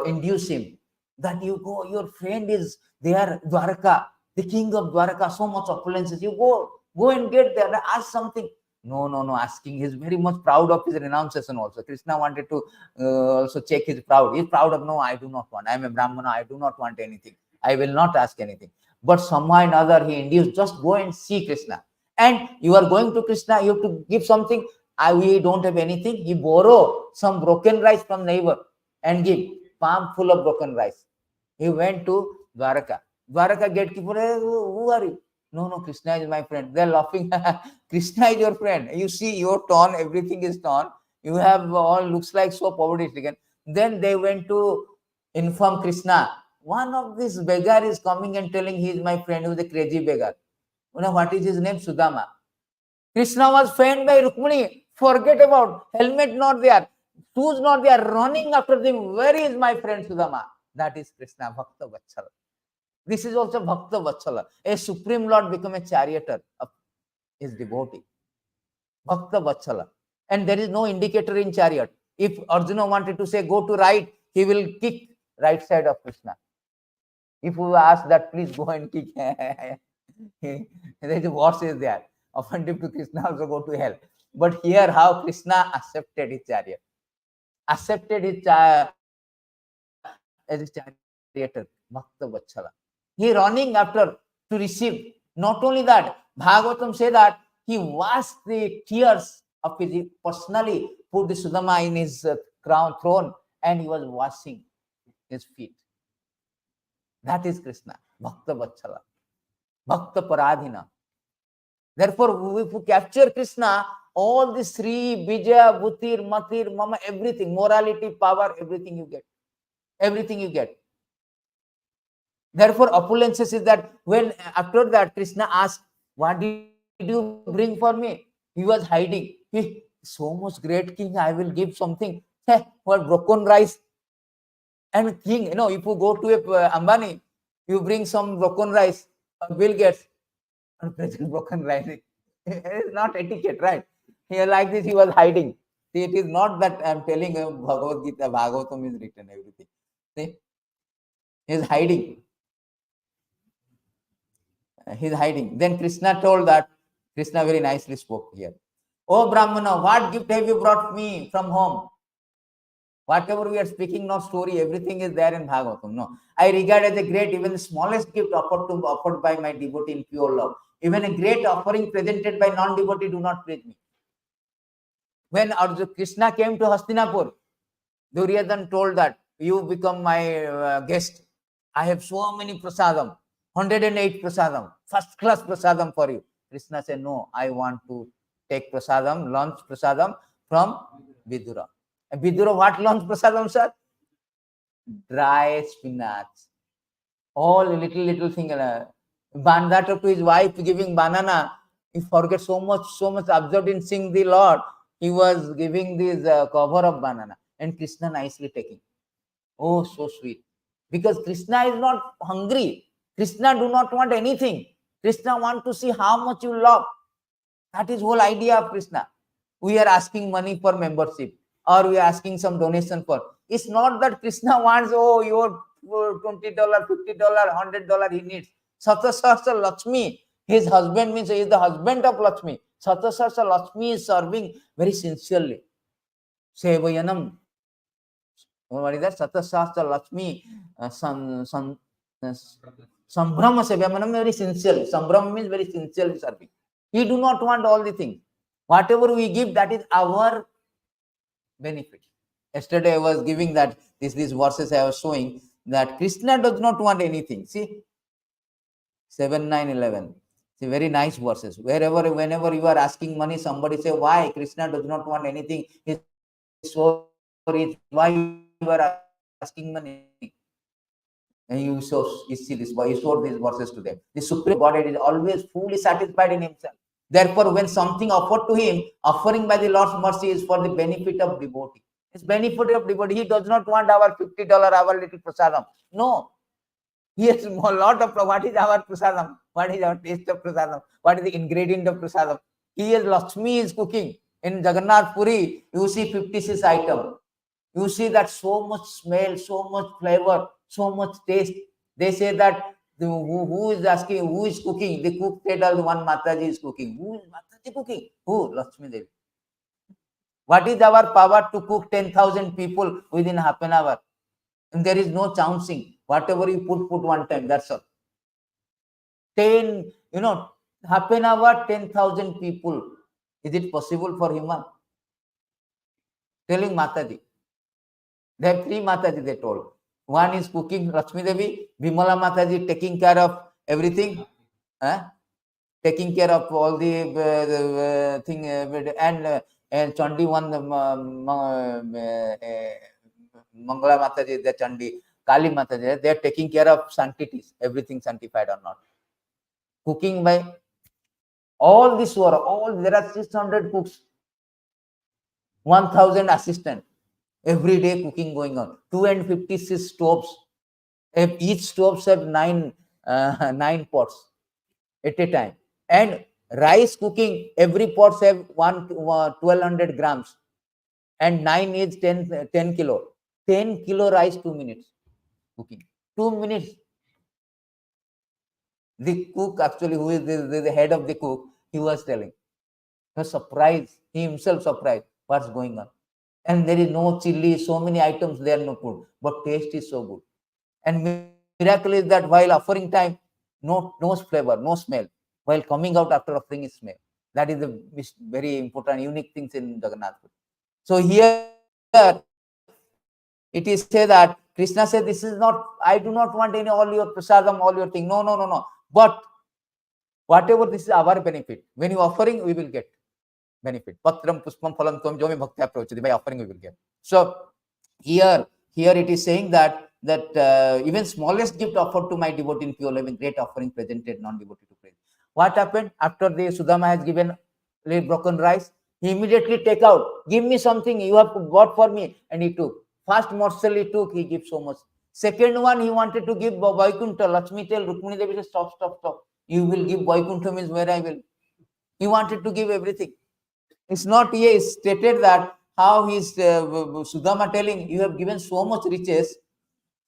induce him that you go, your friend is there, Dwarka, the king of Dwarka, so much opulences. You go and get there, ask something. No, asking. He's very much proud of his renunciation also. Krishna wanted to also check his proud. He's proud of, no, I do not want. I am a Brahmana, I do not want anything. I will not ask anything. But somehow or another he induced, just go and see Krishna. And you are going to Krishna, you have to give something. We don't have anything. He borrow some broken rice from neighbor and give palm full of broken rice. He went to Dwaraka. Dwaraka gatekeeper, who are you? No, Krishna is my friend. They're laughing. Krishna is your friend. You see, you're torn, everything is torn. You have all looks like so poverty stricken. Then they went to inform Krishna. One of these beggar is coming and telling he is my friend, who is a crazy beggar. You know what is his name? Sudama. Krishna was fanned by Rukmini. Forget about helmet not there, shoes not there, running after them. Where is my friend Sudama? That is Krishna, Bhakta Vatsala. This is also Bhakta Vatsala. A Supreme Lord become a charioteer of his devotee. Bhakta Vatsala. And there is no indicator in chariot. If Arjuna wanted to say go to right, he will kick right side of Krishna. If we ask that, please go and kick. There is a verse is there. Offended to Krishna also go to hell. But here how Krishna accepted his chariot. Accepted his as his charioteer. Bhakta Vatsala. He running after to receive. Not only that, Bhagavatam say that he washed the tears of his, he personally put the Sudama in his crown throne and he was washing his feet. That is Krishna, Bhakta Vatsala, Bhakta Paradhina. Therefore, if you capture Krishna, all these three, Bija, Bhutir, Matir, Mama, everything, morality, power, everything you get. Everything you get. Therefore, opulences is that when after that Krishna asked, what did you bring for me? He was hiding. He, so much great king, I will give something. Hey, what broken rice? And king, if you go to a Ambani, you bring some broken rice, Bill Gates, and present broken rice. It's not etiquette, right? Here like this, he was hiding. See, it is not that I'm telling you Bhagavad Gita, Bhagavatam is written, everything. See, he is hiding. He's hiding. Then Krishna told that, Krishna very nicely spoke here. Oh Brahmana, what gift have you brought me from home? Whatever we are speaking, not story, everything is there in Bhagavatam. No, I regard as a great, even the smallest gift offered by my devotee in pure love. Even a great offering presented by non-devotee, do not praise me. When Krishna came to Hastinapur, Duryodhan told that, you become my guest. I have so many prasadam, 108 prasadam, first class prasadam for you. Krishna said, no, I want to take prasadam, lunch prasadam from Vidura. And Vidura, what lunch prasadam, sir? Dry spinach. All little thing. Bandhata to his wife giving banana. He forget so much absorbed in seeing the Lord. He was giving this cover of banana. And Krishna nicely taking. Oh, so sweet. Because Krishna is not hungry. Krishna do not want anything. Krishna want to see how much you love. That is whole idea of Krishna. We are asking money for membership or we are asking some donation for. It's not that Krishna wants, oh, your $20, $50, $100 he needs. Satasastra Lakshmi, his husband means he is the husband of Lakshmi. Satasastra Lakshmi is serving very sincerely. Sevayanam. What is that? Satasastra Lakshmi, Sambhrama Sevayanam, very sincerely. Sambhrama means very sincerely serving. He do not want all the things. Whatever we give, that is our benefit. Yesterday I was giving that, these verses I was showing that Krishna does not want anything. See, 7, 9, 11. See, very nice verses. Whenever you are asking money, somebody say, why? Krishna does not want anything. He's so rich. Why you are asking money? And you see this, you showed these verses to them. The supreme Godhead is always fully satisfied in himself. Therefore, when something offered to him, offering by the Lord's mercy is for the benefit of devotee. It's benefit of devotee. He does not want our $50, our little prasadam. No. He has a lot of, what is our prasadam? What is our taste of prasadam? What is the ingredient of prasadam? He is Lakshmi is cooking. In Jagannath Puri, you see 56 items. You see that so much smell, so much flavor, so much taste. They say that who is asking, who is cooking? The cook said, one Mataji is cooking. Who is Mataji cooking? Who? Lakshmi Devi. What is our power to cook 10,000 people within half an hour? And there is no chancing. Whatever you put one time. That's all. 10, half an hour, 10,000 people. Is it possible for human? Telling Mataji. They have 3 Mataji, they told. One is cooking, Lakshmi Devi, Vimala Mataji taking care of everything, taking care of all the thing, and Chandi one, Mangala Mataji, the Chandi, Kali Mataji, they are taking care of sanctities, everything sanctified or not. Cooking by all this war, there are 600 cooks, 1,000 assistants. Every day cooking going on. 256 stoves. Each stoves have 9 pots at a time. And rice cooking, every pot have 1,200 grams. And 9 is 10 kilo. 10 kilo rice, 2 minutes cooking. 2 minutes. The cook actually, who is the head of the cook, he was telling. He was surprised. He himself surprised. What's going on? And there is no chili, so many items there, no food, but taste is so good. And miracle is that while offering time, no flavor, no smell. While coming out after offering is smell. That is the very important, unique things in Jagannath. So here it is said that Krishna said, this is not, I do not want any all your prasadam, all your thing. No. But whatever, this is our benefit. When you offering, we will get benefit. Patram puspam phalam tvam jo me bhakti approach. By offering we will get. So here it is saying that even smallest gift offered to my devotee in pure loving, great offering presented non-devotee to praise. What happened after the Sudama has given broken rice? He immediately take out, give me something you have bought for me, and he took. First morsel he took, he gives so much. Second one, he wanted to give Vaikuntha. Lakshmi tell Rukmini Devi, stop. You will give Vaikuntha means where I will. He wanted to give everything. It's not here stated that how he's Sudama telling, you have given so much riches.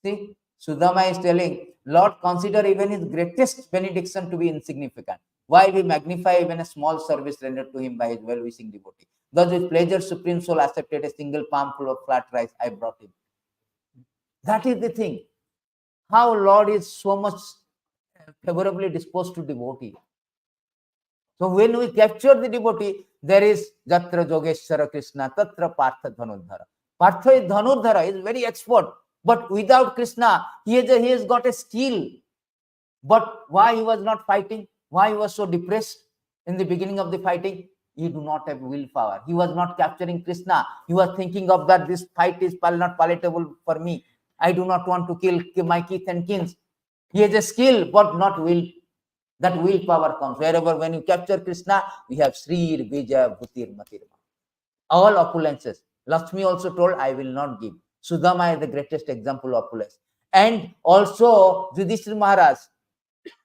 See, Sudama is telling, Lord, consider even his greatest benediction to be insignificant. Why we magnify even a small service rendered to him by his well-wishing devotee? Thus with pleasure, Supreme Soul accepted a single palmful of flat rice I brought him. That is the thing. How Lord is so much favorably disposed to devotee. So when we capture the devotee, there is Jatra Jogeshwara Krishna, Tatra Partha Dhanurdhara. Partha is Dhanurdhara, he is very expert. But without Krishna, he has got a skill. But why he was not fighting? Why he was so depressed in the beginning of the fighting? He do not have willpower. He was not capturing Krishna. He was thinking of that this fight is not palatable for me. I do not want to kill my kith and kins. He has a skill, but not will. That willpower comes. Wherever when you capture Krishna, we have Sri Vijaya Bhutir Matirma. All opulences. Lakshmi also told, I will not give. Sudama is the greatest example of opulence. And also Yudhishthira Maharaj,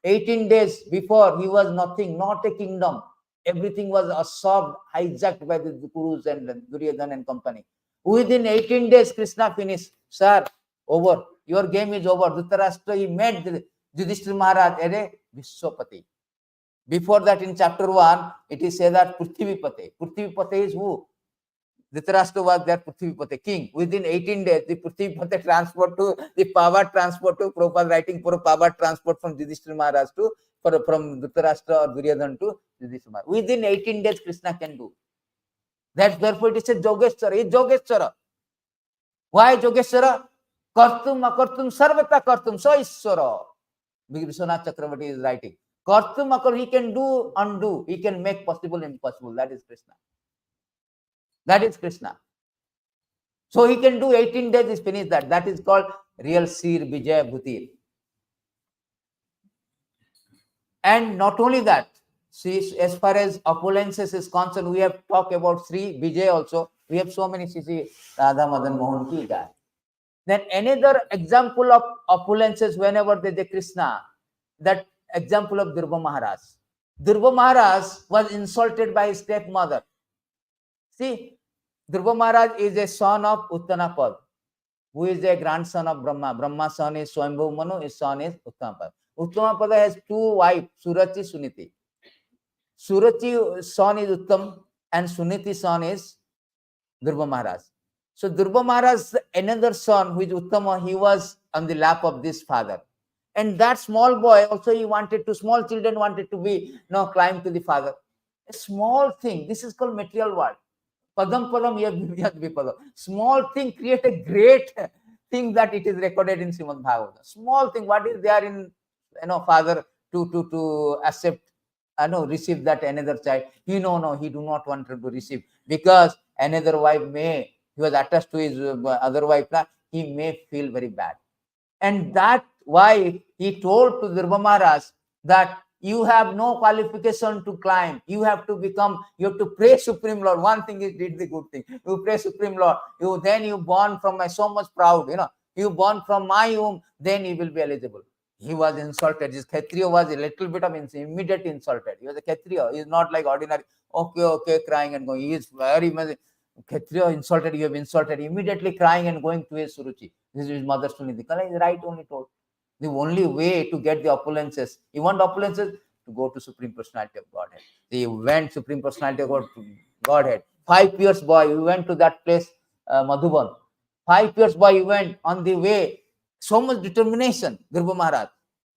18 days before, he was nothing, not a kingdom. Everything was absorbed, hijacked by the Kurus and Duryodhana and company. Within 18 days, Krishna finished. Sir, over. Your game is over. Dhritarashtra, he made Yudhishthira Maharaj a Visvapati. Before that, in chapter 1, it is said that Prithivipate. Prithivipate is who? Dhritarashtra was their Prithivipate, king. Within 18 days, the Prithivipate transport to the power transport to Prabhupada writing for a power transport from Yudhishthira Maharaj to from Dhritarashtra or Duryodhana to Yudhishthira Maharaj. Within 18 days, Krishna can do. That's therefore it is a Jogeshwara. He is Jogeshwara. Why Jogeshwara? Kartum akartum sarvata kartum so Ishwara. Vishwanath Chakravarti is writing. Kartum akar, he can do, undo. He can make possible impossible. That is Krishna. That is Krishna. So he can do 18 days, is finished that. That is called real Sir Vijaya Bhutir. And not only that, see, as far as opulences is concerned, we have talked about Sri Vijay also. We have so many CC Radha Madan Mohan ki guy. Then another example of opulences whenever there's a Krishna, that example of Durga Maharaj. Durga Maharaj was insulted by his stepmother. See, Durga Maharaj is a son of Uttanapad, who is a grandson of Brahma. Brahma's son is Swambhu Manu, his son is Uttamapada. Uttamapada has two wives, Surachi, Suniti. Surachi's son is Uttam and Suniti's son is Durga Maharaj. So Durga Maharaj's another son, who is Uttama, he was on the lap of this father. And that small boy also, small children wanted to be, climb to the father. A small thing, this is called material world. Padam padam yad vipadam. Small thing create a great thing that it is recorded in Srimad Bhagavatam. Small thing, what is there in, father to accept, receive that another child. He do not want to receive, because another wife he was attached to his other wife, he may feel very bad. And that wife, he told to Durga Maharaj that you have no qualification to climb. You have to pray Supreme Lord. One thing is did the good thing. You pray Supreme Lord. You born from so much proud, you born from my womb, then you will be eligible. He was insulted. His Kshatriya was a little bit of immediate insulted. He was a Kshatriya. He is not like ordinary, okay, crying and going. He is very much Kshatriya insulted. You have insulted. Immediately crying and going to his Suruchi. This is his mother Suniti. Kala is right only told. The only way to get the opulences, you want opulences, to go to Supreme Personality of Godhead. He went Supreme Personality of Godhead. 5 years boy, we went to that place, Madhuban. 5 years boy, he went on the way. So much determination, Durga Maharaj.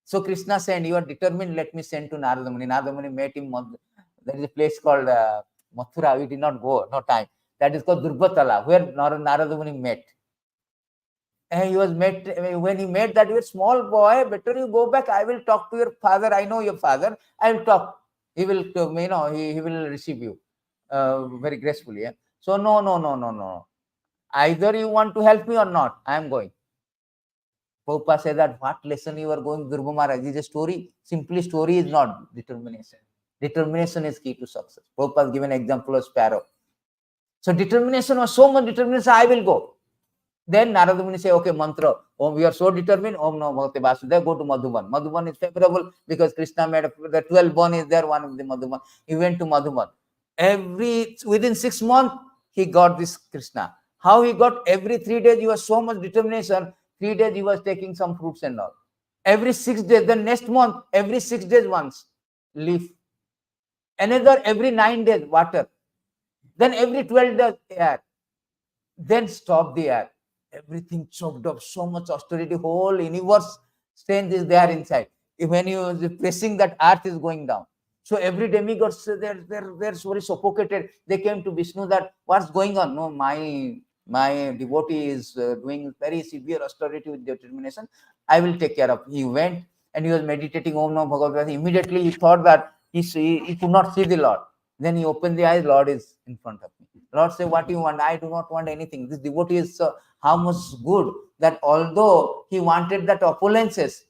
So Krishna said, you are determined, let me send to Narada Muni. Narada Muni met him. There is a place called Mathura. We did not go, no time. That is called Durgatala, where Narada Muni met. And he was met, when he met that, you small boy, better you go back. I will talk to your father. I know your father. I will talk. He will, he will receive you very gracefully. Yeah? So no. Either you want to help me or not, I am going. Prabhupada said that what lesson you are going, Durga Maharaj, is a story. Simply story is not determination. Determination is key to success. Prabhupada given an example of sparrow. So determination was so much determination, I will go. Then Narada Muni say, okay, mantra, we are so determined, Om Namo Bhagavate Vasudevaya, go to Madhuban. Madhuban is favorable because Krishna made the 12 born is there, one of the Madhuban. He went to Madhuban. Within 6 months, he got this Krishna. How he got? Every 3 days, he was so much determination. 3 days, he was taking some fruits and all. Every 6 days, then next month, every 6 days once, leaf. Another every 9 days, water. Then every 12 days, air. Then stop the air. Everything choked up, so much austerity, whole universe strength is there inside. When you are pressing, that earth is going down. So every demigod, they're very suffocated. They came to Vishnu that what's going on? No, my devotee is doing very severe austerity with determination. I will take care of. He went and he was meditating Om Namo Bhagavate. Immediately he thought that he could not see the Lord. Then he opened the eyes, Lord is in front of me. Lord say, what do you want? I do not want anything. This devotee is how much good that although he wanted that opulences,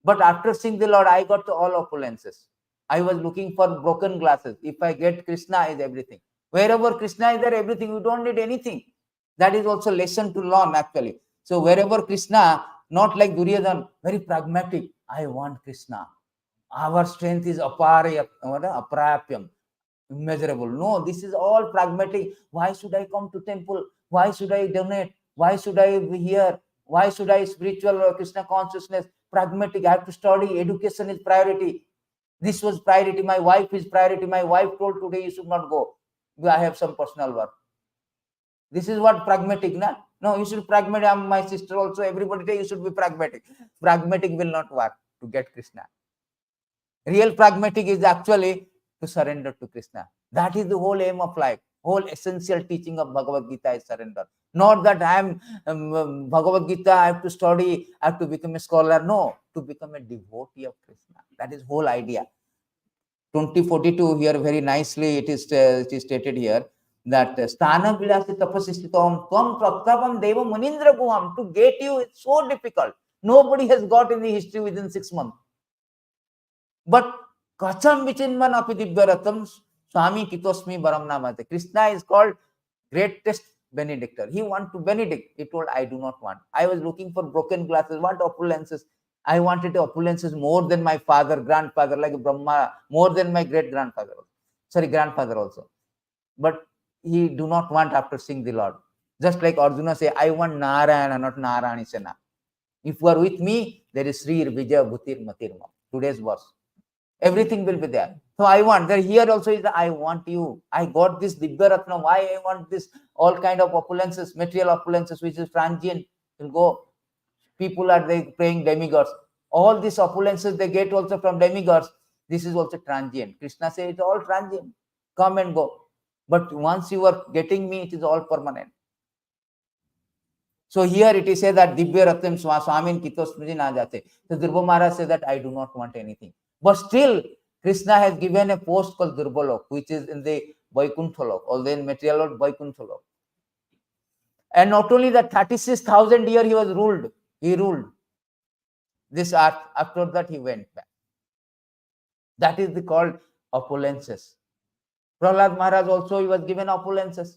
but after seeing the Lord, I got all opulences. I was looking for broken glasses. If I get Krishna, is everything. Wherever Krishna is there, everything. You don't need anything. That is also lesson to learn actually. So wherever Krishna, not like Duryodhana, very pragmatic. I want Krishna. Our strength is aprapyam, immeasurable. No, this is all pragmatic. Why should I come to temple? Why should I donate? Why should I be here? Why should I spiritual or Krishna consciousness? Pragmatic. I have to study. Education is priority. This was priority. My wife is priority. My wife told today you should not go. I have some personal work. This is what pragmatic, na? No, you should pragmatic. I'm my sister also. Everybody you should be pragmatic. Pragmatic will not work to get Krishna. Real pragmatic is actually to surrender to Krishna. That is the whole aim of life. Whole essential teaching of Bhagavad Gita is surrender. Not that I am Bhagavad Gita, I have to study, I have to become a scholar. No, to become a devotee of Krishna. That is whole idea. 2042 here very nicely it is stated here that Stana Vilasi Tapasistitam Tvam Praktapam Deva Munindra Guham. To get you, it's so difficult. Nobody has got in the history within 6 months. But Kacham Vichinman api Divyaratam Swami Kitosmi Baram Namate. Krishna is called greatest benedictor. He want to benedict. He told, I do not want. I was looking for broken glasses. What opulences? I wanted opulences more than my father, grandfather, like Brahma, more than my great grandfather. Sorry, grandfather also. But he do not want after seeing the Lord. Just like Arjuna say, I want Narayana, not Narayani Sena. If you are with me, there is Sri Vijaya Bhutir Matirma. Today's verse. Everything will be there. So I want that here also is that I want you. I got this Divya Ratna. Why I want this all kind of opulences, material opulences, which is transient, will go. People are they praying demigods. All these opulences they get also from demigods. This is also transient. Krishna says it's all transient. Come and go. But once you are getting me, it is all permanent. So here it is said that Divya Ratam Swamin Kitosmriti na jate. So Dhruva Maharaj said that I do not want anything. But still, Krishna has given a post called Dhruvalok, which is in the Vaikunthalok, or the material of Vaikunthalok. And not only that, 36,000 years he was ruled. He ruled this earth. After that, he went back. That is called opulences. Prahlad Maharaj also, he was given opulences.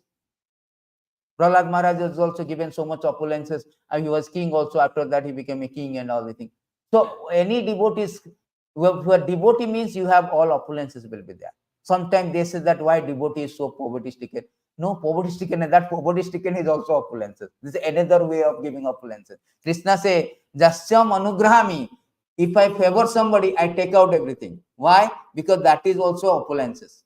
Prahlad Maharaj was also given so much opulences. And he was king also. After that, he became a king and all the things. So any devotees, who are devotee means you have all opulences will be there. Sometimes they say that why devotee is so poverty stricken. No, poverty stricken, and that poverty stricken is also opulences. This is another way of giving opulences. Krishna say, Jasyam anugrahami. If I favor somebody, I take out everything. Why? Because that is also opulences.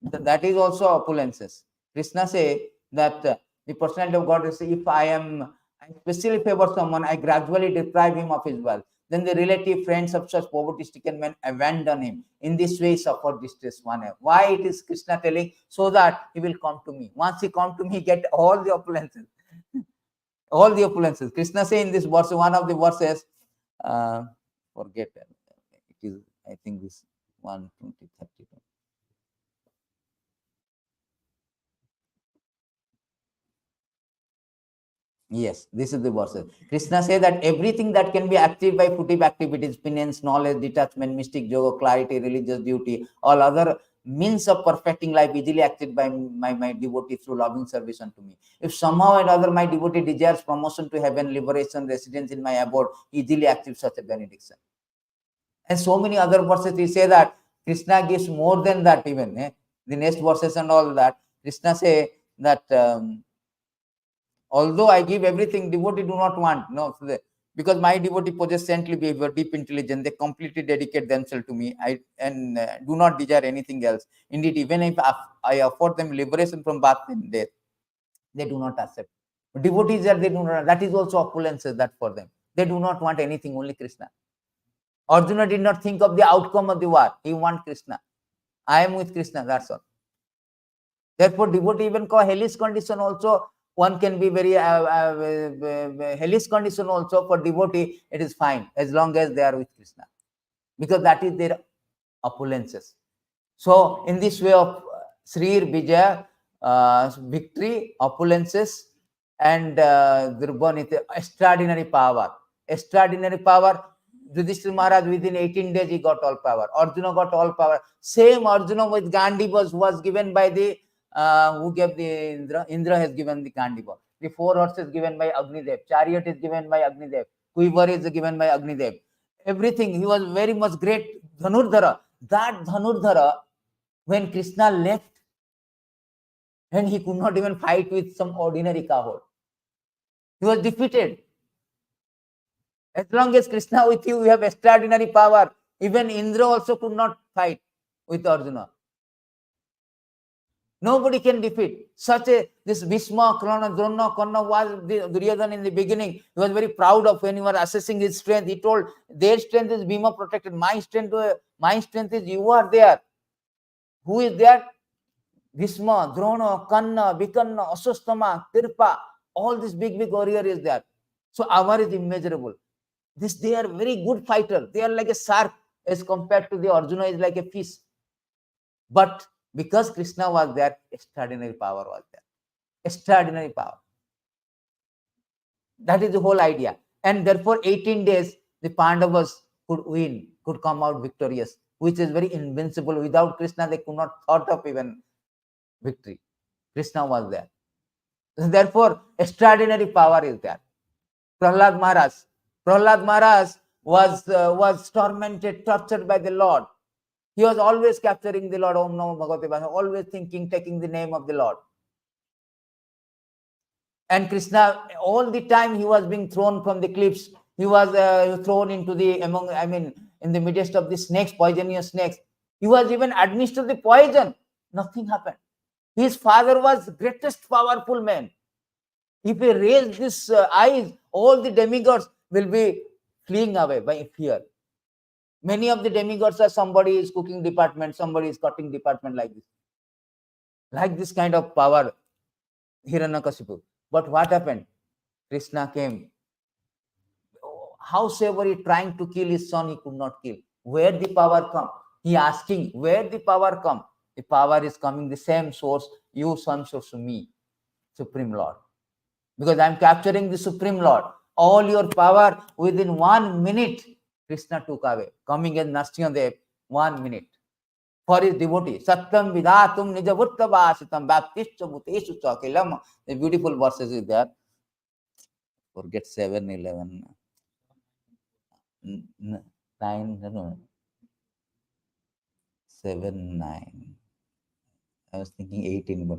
That is also opulences. Krishna say that the personality of God is, if I especially favor someone, I gradually deprive him of his wealth. Then the relative friends of such poverty-stricken men abandon him. In this way, he suffered distress one year. Why it is Krishna telling? So that he will come to me. Once he come to me, get all the opulences. All the opulences. Krishna say in this verse, one of the verses, forget it is, I think this 120, 30. Yes, this is the verses. Krishna says that everything that can be achieved by fruitive activities, penance, knowledge, detachment, mystic yoga, clarity, religious duty, all other means of perfecting life easily acted by my devotee through loving service unto me. If somehow or other my devotee desires promotion to heaven, liberation, residence in my abode, easily achieves such a benediction. And so many other verses he say that Krishna gives more than that even. The next verses and all that, Krishna say that although I give everything, devotee do not want. No, because my devotee possess saintly behavior, deep intelligence, they completely dedicate themselves to me. And do not desire anything else. Indeed, even if I afford them liberation from birth and death, they do not accept. Devotees are, they do not. That is also opulences that for them. They do not want anything, only Krishna. Arjuna did not think of the outcome of the war. He want Krishna. I am with Krishna. That's all. Therefore, devotee even call hellish condition also. One can be very hellish condition also for devotee. It is fine as long as they are with Krishna, because that is their opulences. So, in this way of Sri Vijaya, victory, opulences, and Durbhanita, extraordinary power. Extraordinary power. Yudhishthira Maharaj within 18 days he got all power. Arjuna got all power. Same Arjuna with Gandhi was given by the who gave the Indra? Indra has given the Gandiva. The 4 horses given by Agnidev. Chariot is given by Agnidev. Quiver is given by Agnidev. Everything. He was very much great Dhanurdhara. That Dhanurdhara, when Krishna left, and he could not even fight with some ordinary cowherd. He was defeated. As long as Krishna with you, you have extraordinary power. Even Indra also could not fight with Arjuna. Nobody can defeat. This Bhishma, Krona, Drona, Karna was Duryodhana in the beginning. He was very proud of when he was assessing his strength. He told, their strength is Bhima protected. My strength is you are there. Who is there? Bhishma, Drona, Kanna, Vikanna, Asustama, Tirpa. All this big warrior is there. So our is immeasurable. They are very good fighter. They are like a shark as compared to the Arjuna is like a fish. But because Krishna was there, extraordinary power was there. Extraordinary power. That is the whole idea. And therefore, 18 days, the Pandavas could could come out victorious, which is very invincible. Without Krishna, they could not thought of even victory. Krishna was there. Therefore, extraordinary power is there. Prahlad Maharaj was tormented, tortured by the Lord. He was always capturing the Lord, Om Namo Bhagavate Vasudevaya, always thinking, taking the name of the Lord. And Krishna, all the time he was being thrown from the cliffs. He was thrown into the, in the midst of the snakes, poisonous snakes. He was even administered the poison. Nothing happened. His father was the greatest powerful man. If he raised his eyes, all the demigods will be fleeing away by fear. Many of the demigods are somebody is cooking department, somebody is cutting department like this. Like this kind of power, Hiranyakashipu. But what happened? Krishna came. Howsoever he trying to kill his son, he could not kill. Where the power come? He asking, where the power come? The power is coming, the same source, you son source to me, Supreme Lord. Because I am capturing the Supreme Lord. All your power within 1 minute, Krishna took away. Coming as Nrsimhadev, 1 minute. For his devotee. Satyam vidhatum nijavutta vasitam baptischa bhuteshu chakilam. The beautiful verses is there. Forget 7, 11, 9, no, 7, 9. I was thinking 18, but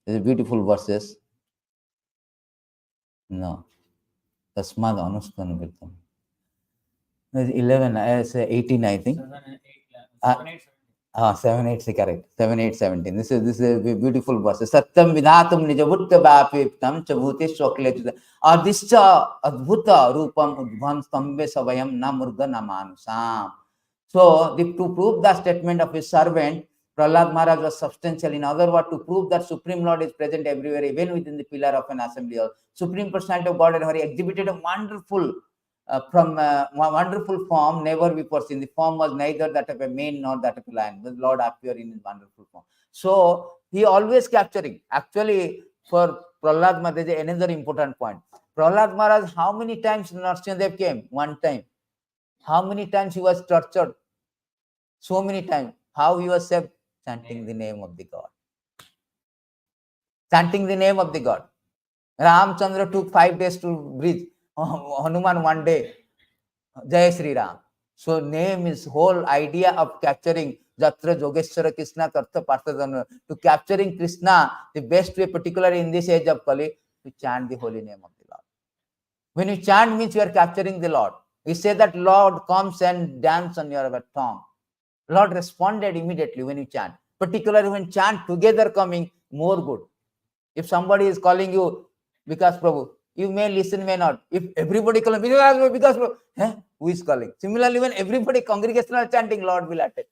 there's beautiful verses. No. Tasmad Anustan Virtam. There's 11, I say 18, I think. 7, 8, correct. 7, 8, 17. This is a beautiful verse. Satyam vidhatum nijavutta vapiptam chabhute shokle adischa adbhuta rupam udbhan stambhe savayam na murga namanusam. So, to prove the statement of his servant, Prahlad Maharaj was substantial. In other words, to prove that Supreme Lord is present everywhere, even within the pillar of an assembly. Supreme Personality of Godhead Hari exhibited a wonderful wonderful form never before seen. The form was neither that of a man nor that of a lion. The Lord appeared in his wonderful form. So he always capturing. Actually, for Prahlad Maharaj, there is another important point. Prahlad Maharaj, how many times Nrsimhadev came? 1 time. How many times he was tortured? So many times. How he was saved? Chanting the name of the God. Chanting the name of the God. Ramchandra took 5 days to breathe. Hanuman 1 day. Jai Sri Ram. So name is whole idea of capturing Jatra Jogeshwara Krishna Kartha Partadana. To capturing Krishna, the best way, particularly in this age of Kali, to chant the holy name of the Lord. When you chant means you are capturing the Lord. We say that Lord comes and dance on your tongue. Lord responded immediately when you chant. Particularly when chant together coming, more good. If somebody is calling you, Vikas Prabhu, you may listen, may not. If everybody calling, Vikas Prabhu, who is calling? Similarly, when everybody congregational chanting, Lord will attend.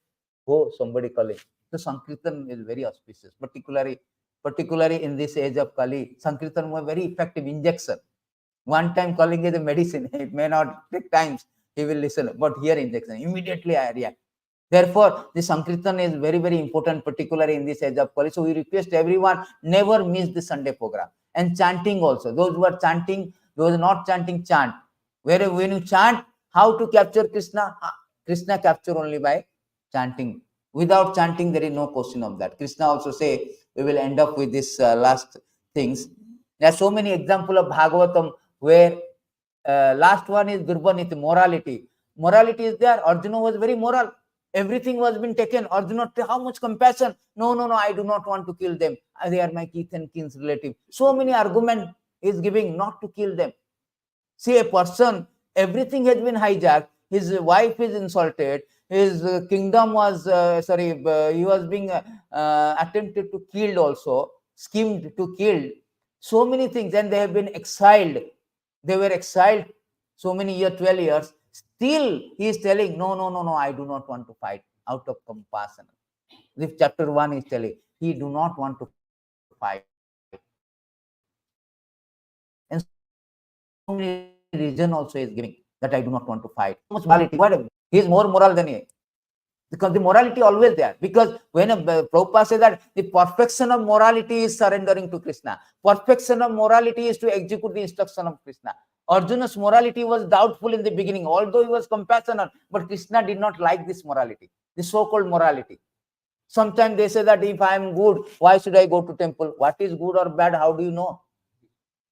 Oh, somebody calling. So Sankirtan is very auspicious, particularly in this age of Kali. Sankirtan was very effective injection. 1 time calling is a medicine. It may not take times. He will listen. But here injection, immediately I react. Therefore, the Sankirtan is very, very important, particularly in this age of Kali. So we request everyone, never miss the Sunday program. And chanting also. Those who are chanting, those not chanting, chant. When you chant, how to capture Krishna? Krishna capture only by chanting. Without chanting, there is no question of that. Krishna also say, we will end up with this last things. There are so many examples of Bhagavatam where last one is Durbaniti, morality. Morality is there. Arjuna was very moral. Everything was been taken. Arjuna, how much compassion? No, I do not want to kill them. They are my kith and kin's relative. So many argument is giving not to kill them. See, a person, everything has been hijacked. His wife is insulted. His kingdom was, he was being attempted to kill also, schemed to kill. So many things, and they have been exiled. They were exiled so many years, 12 years. Still, he is telling, no, I do not want to fight out of compassion. This chapter 1 is telling, he do not want to fight. And so many reason also is giving that I do not want to fight. So much morality. What? He is more moral than he. Because the morality always there. Because when Prabhupada says that the perfection of morality is surrendering to Krishna. Perfection of morality is to execute the instruction of Krishna. Arjuna's morality was doubtful in the beginning, although he was compassionate, but Krishna did not like this morality, the so-called morality. Sometimes they say that if I am good, why should I go to temple? What is good or bad? How do you know?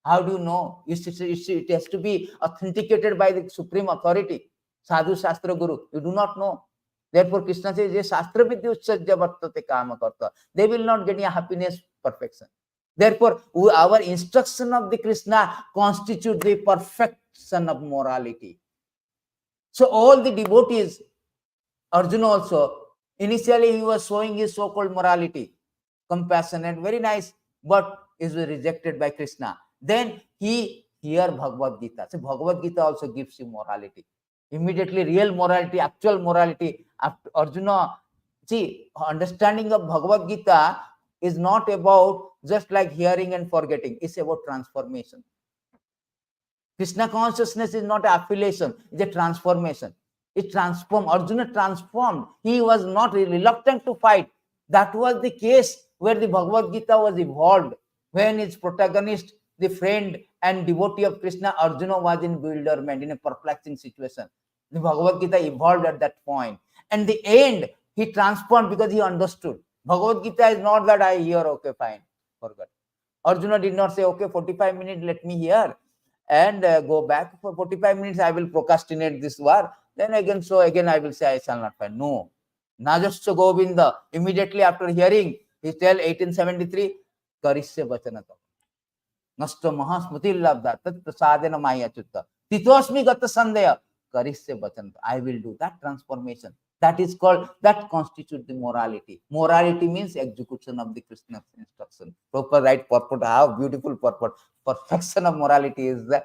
How do you know? It has to be authenticated by the supreme authority, Sadhu Shastra Guru. You do not know. Therefore, Krishna says, "Ye Shastra Vidya Utsajya Vartate Kama Karta." They will not get any happiness, perfection. Therefore, our instruction of the Krishna constitute the perfection of morality. So all the devotees, Arjuna also, initially he was showing his so-called morality, compassionate, very nice, but is rejected by Krishna. Then he hear Bhagavad Gita. So Bhagavad Gita also gives him morality. Immediately, real morality, actual morality. After Arjuna, see, understanding of Bhagavad Gita is not about just like hearing and forgetting. It's about transformation. Krishna consciousness is not affiliation, it's a transformation. It transformed. Arjuna transformed. He was not reluctant to fight. That was the case where the Bhagavad Gita was evolved. When its protagonist, the friend and devotee of Krishna, Arjuna, was in bewilderment, in a perplexing situation. The Bhagavad Gita evolved at that point. And the end, he transformed because he understood. Bhagavad Gita is not that I hear, okay, fine, forgot. Arjuna did not say, okay, 45 minutes, let me hear and go back for 45 minutes. I will procrastinate this war. Then again, so again, I will say, I shall not find. No. Najasya Govinda, immediately after hearing, he tell 1873, Karisya Vachanata. Nasta Mahasmati Labda, Tat Prasadena Maya Chutta. Titosmi Gata Sandaya, Karisya Vachanata. I will do that transformation. That is called, that constitutes the morality. Morality means execution of the Krishna's instruction. Proper right purport, how beautiful purport. Perfection of morality is the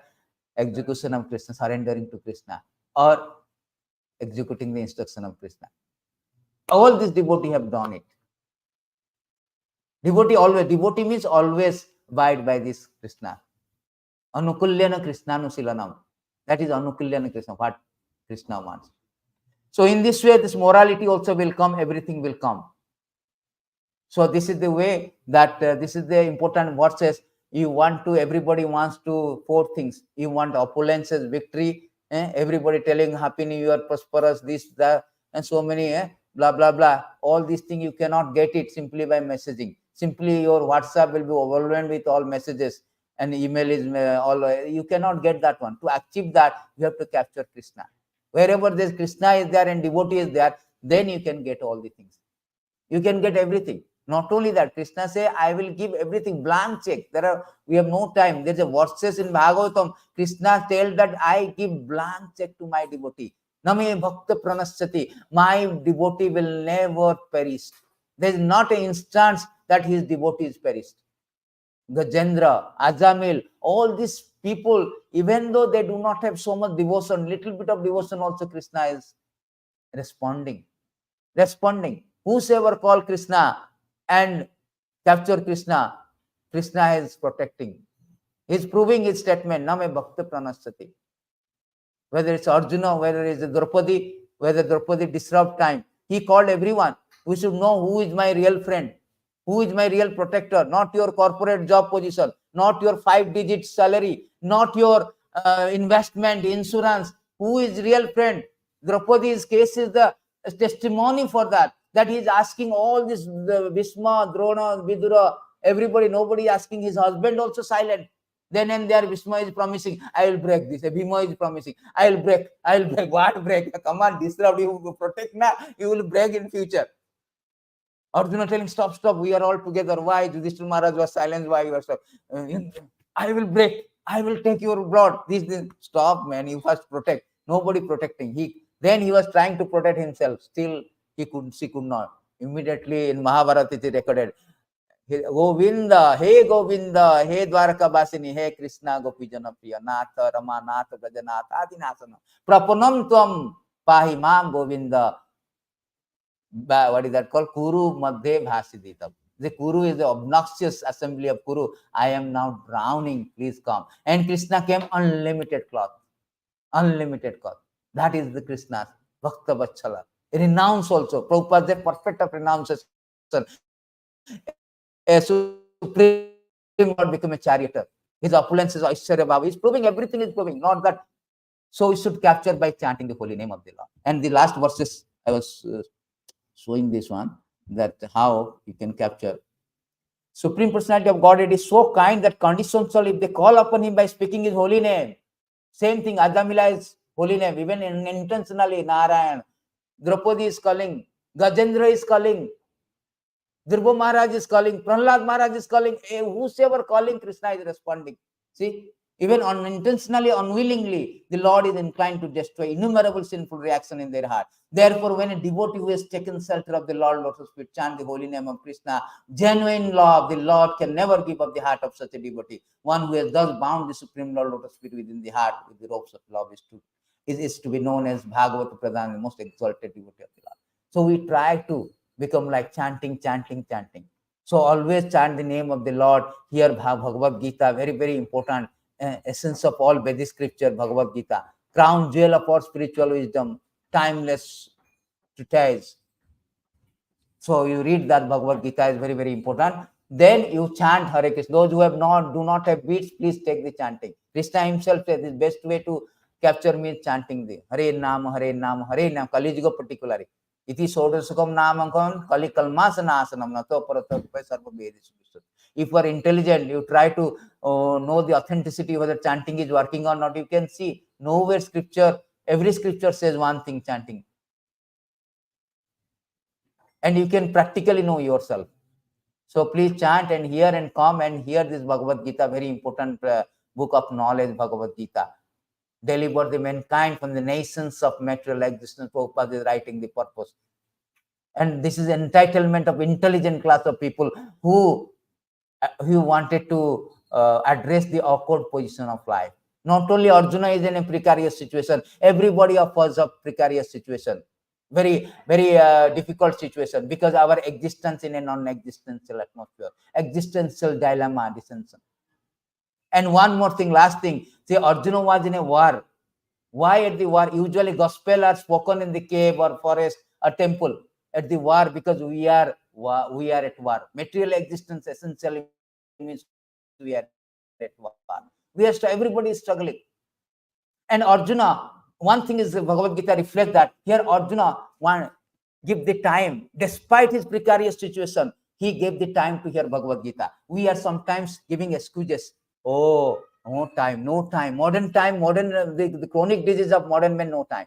execution of Krishna, surrendering to Krishna, or executing the instruction of Krishna. All these devotee have done it. Devotee means always abide by this Krishna. Anukulyana Krishnanushilanam. That is Anukulyana Krishna, what Krishna wants. So in this way, this morality also will come, everything will come. So this is the way that, this is the important verses. You want to, everybody wants to, 4 things. You want opulences, victory, everybody telling Happy New Year, prosperous, this, that, and so many, blah, blah, blah. All these things, you cannot get it simply by messaging. Simply your WhatsApp will be overwhelmed with all messages, and email is all, you cannot get that one. To achieve that, you have to capture Krishna. Wherever there's Krishna is there and devotee is there, then you can get all the things. You can get everything. Not only that, Krishna say, I will give everything, blank check. We have no time. There's a verses in Bhagavatam. Krishna tells that I give blank check to my devotee. Name bhakta pranasyati. My devotee will never perish. There's not an instance that his devotee is perished. Gajendra, Ajamil, all these people, even though they do not have so much devotion, little bit of devotion also Krishna is responding. Whosoever call Krishna and capture Krishna, Krishna is protecting. He's proving his statement, Name Bhakta Pranasyati. Whether it's Arjuna, whether it's Draupadi, whether Draupadi disrupt time, he called everyone. We should know who is my real friend, who is my real protector, not your corporate job position, not your 5-digit salary, not your investment, insurance. Who is real friend? Draupadi's case is the testimony for that he is asking all this, the Bhisma, Drona, Vidura, everybody, nobody asking. His husband also silent. Then and there, Bhisma is promising, I will break this. Bhima is promising, I will break. What break? Come on, disrupt, you protect now, you will break in future. Arjuna telling, stop, we are all together. Why? Yudhishthira Maharaj was silent. Why you are stop? I will break. I will take your blood. This. Stop, man. You first protect. Nobody protecting. Then he was trying to protect himself. Still, she could not. Immediately in Mahabharata it is recorded. Govinda, he Dwaraka Basini, he Krishna Gopi Janapriya, Natha, Rama, Natha, Brajanatha, Adinasana. Prapanam Tvam Pahi Mam Govinda. What is that called? Kuru Madhe Bhasiditam. The Kuru is the obnoxious assembly of Kuru. I am now drowning. Please come. And Krishna came, unlimited cloth. That is the Krishna's Bhakta Vachala. Renounce also. Prabhupada is perfect of renunciation. A supreme Lord become a charioteer. His opulence is Aishwarya Baba. He's proving everything is proving, not that. So we should capture by chanting the holy name of the Lord. And the last verses, I was showing this one, that how you can capture. Supreme Personality of Godhead is so kind that conditioned soul, if they call upon him by speaking his holy name, same thing, Adamila is holy name, even intentionally, Narayan, Draupadi is calling, Gajendra is calling, Dhruva Maharaj is calling, Prahlad Maharaj is calling, whosoever calling, Krishna is responding. See, even unintentionally, unwillingly, the Lord is inclined to destroy innumerable sinful reaction in their heart. Therefore, when a devotee who has taken shelter of the Lord Lotus feet chant the holy name of Krishna, genuine love, the Lord can never give up the heart of such a devotee. One who has thus bound the Supreme Lord Lotus feet within the heart with the ropes of love is to be known as Bhagavata Pradhan, the most exalted devotee of the Lord. So we try to become like chanting. So always chant the name of the Lord. Here Bhagavad Gita, very, very important essence of all Vedic scripture, Bhagavad Gita, crown jewel of our spiritual wisdom, timeless treatise. So you read that Bhagavad Gita is very, very important. Then you chant Hare Krishna. Those who do not have beats, please take the chanting. Krishna himself said the best way to capture me is chanting the Hare Nam, Hare Nam, Hare Nam, Kali Yuga particularly. Iti Sodasukam Namakam, Kali Kalmasanasanam, Nato Parato Sarva Vedis. If you are intelligent, you try to know the authenticity whether chanting is working or not. You can see nowhere scripture, every scripture says one thing, chanting. And you can practically know yourself. So please chant and hear and come and hear this Bhagavad Gita, very important book of knowledge, Bhagavad Gita. Deliver the mankind from the nations of material existence. Prabhupada is writing the purpose. And this is entitlement of intelligent class of people who wanted to address the awkward position of life. Not only Arjuna is in a precarious situation, everybody of us a precarious situation. Very, very difficult situation because our existence in a non-existential atmosphere, existential dilemma, dissension. And one more thing, last thing, see, Arjuna was in a war. Why at the war? Usually gospel are spoken in the cave or forest or temple. At the war, because we are at war. Material existence essentially means we are at war. Everybody is struggling. And Arjuna, one thing is the Bhagavad Gita reflects that here Arjuna give the time, despite his precarious situation, he gave the time to hear Bhagavad Gita. We are sometimes giving excuses. Oh, no time. Modern time, the chronic disease of modern men, no time.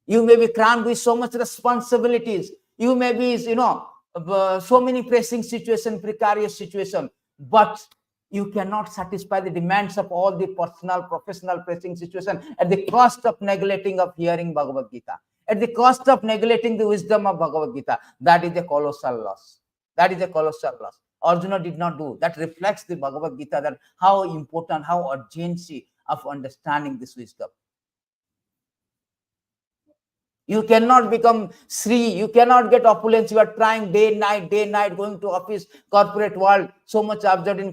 You may be crammed with so much responsibilities. You may be, so many pressing situation, precarious situation, but you cannot satisfy the demands of all the personal, professional pressing situation at the cost of neglecting of hearing Bhagavad Gita, at the cost of neglecting the wisdom of Bhagavad Gita. That is a colossal loss. Arjuna did not do. That reflects the Bhagavad Gita, that how important, how urgency of understanding this wisdom. You cannot become Sri. You cannot get opulence. You are trying day, night, going to office, corporate world, so much absorbed in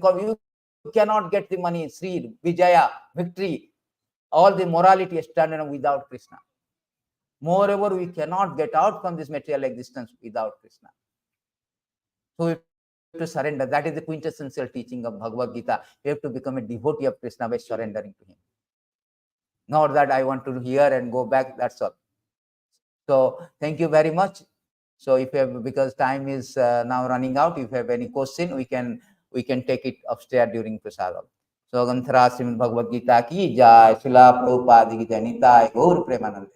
you cannot get the money, Sri, Vijaya, victory, all the morality standard without Krishna. Moreover, we cannot get out from this material existence without Krishna. So we have to surrender. That is the quintessential teaching of Bhagavad Gita. We have to become a devotee of Krishna by surrendering to him. Not that I want to hear and go back, that's all. So thank you very much. So if you have, because time is now running out, if you have any question, we can take it upstairs during prasadam. So Ganthara Srimad Bhagavad Gita ki jai, Srila Prabhupada ki jai, Nitai Gaur Premanand.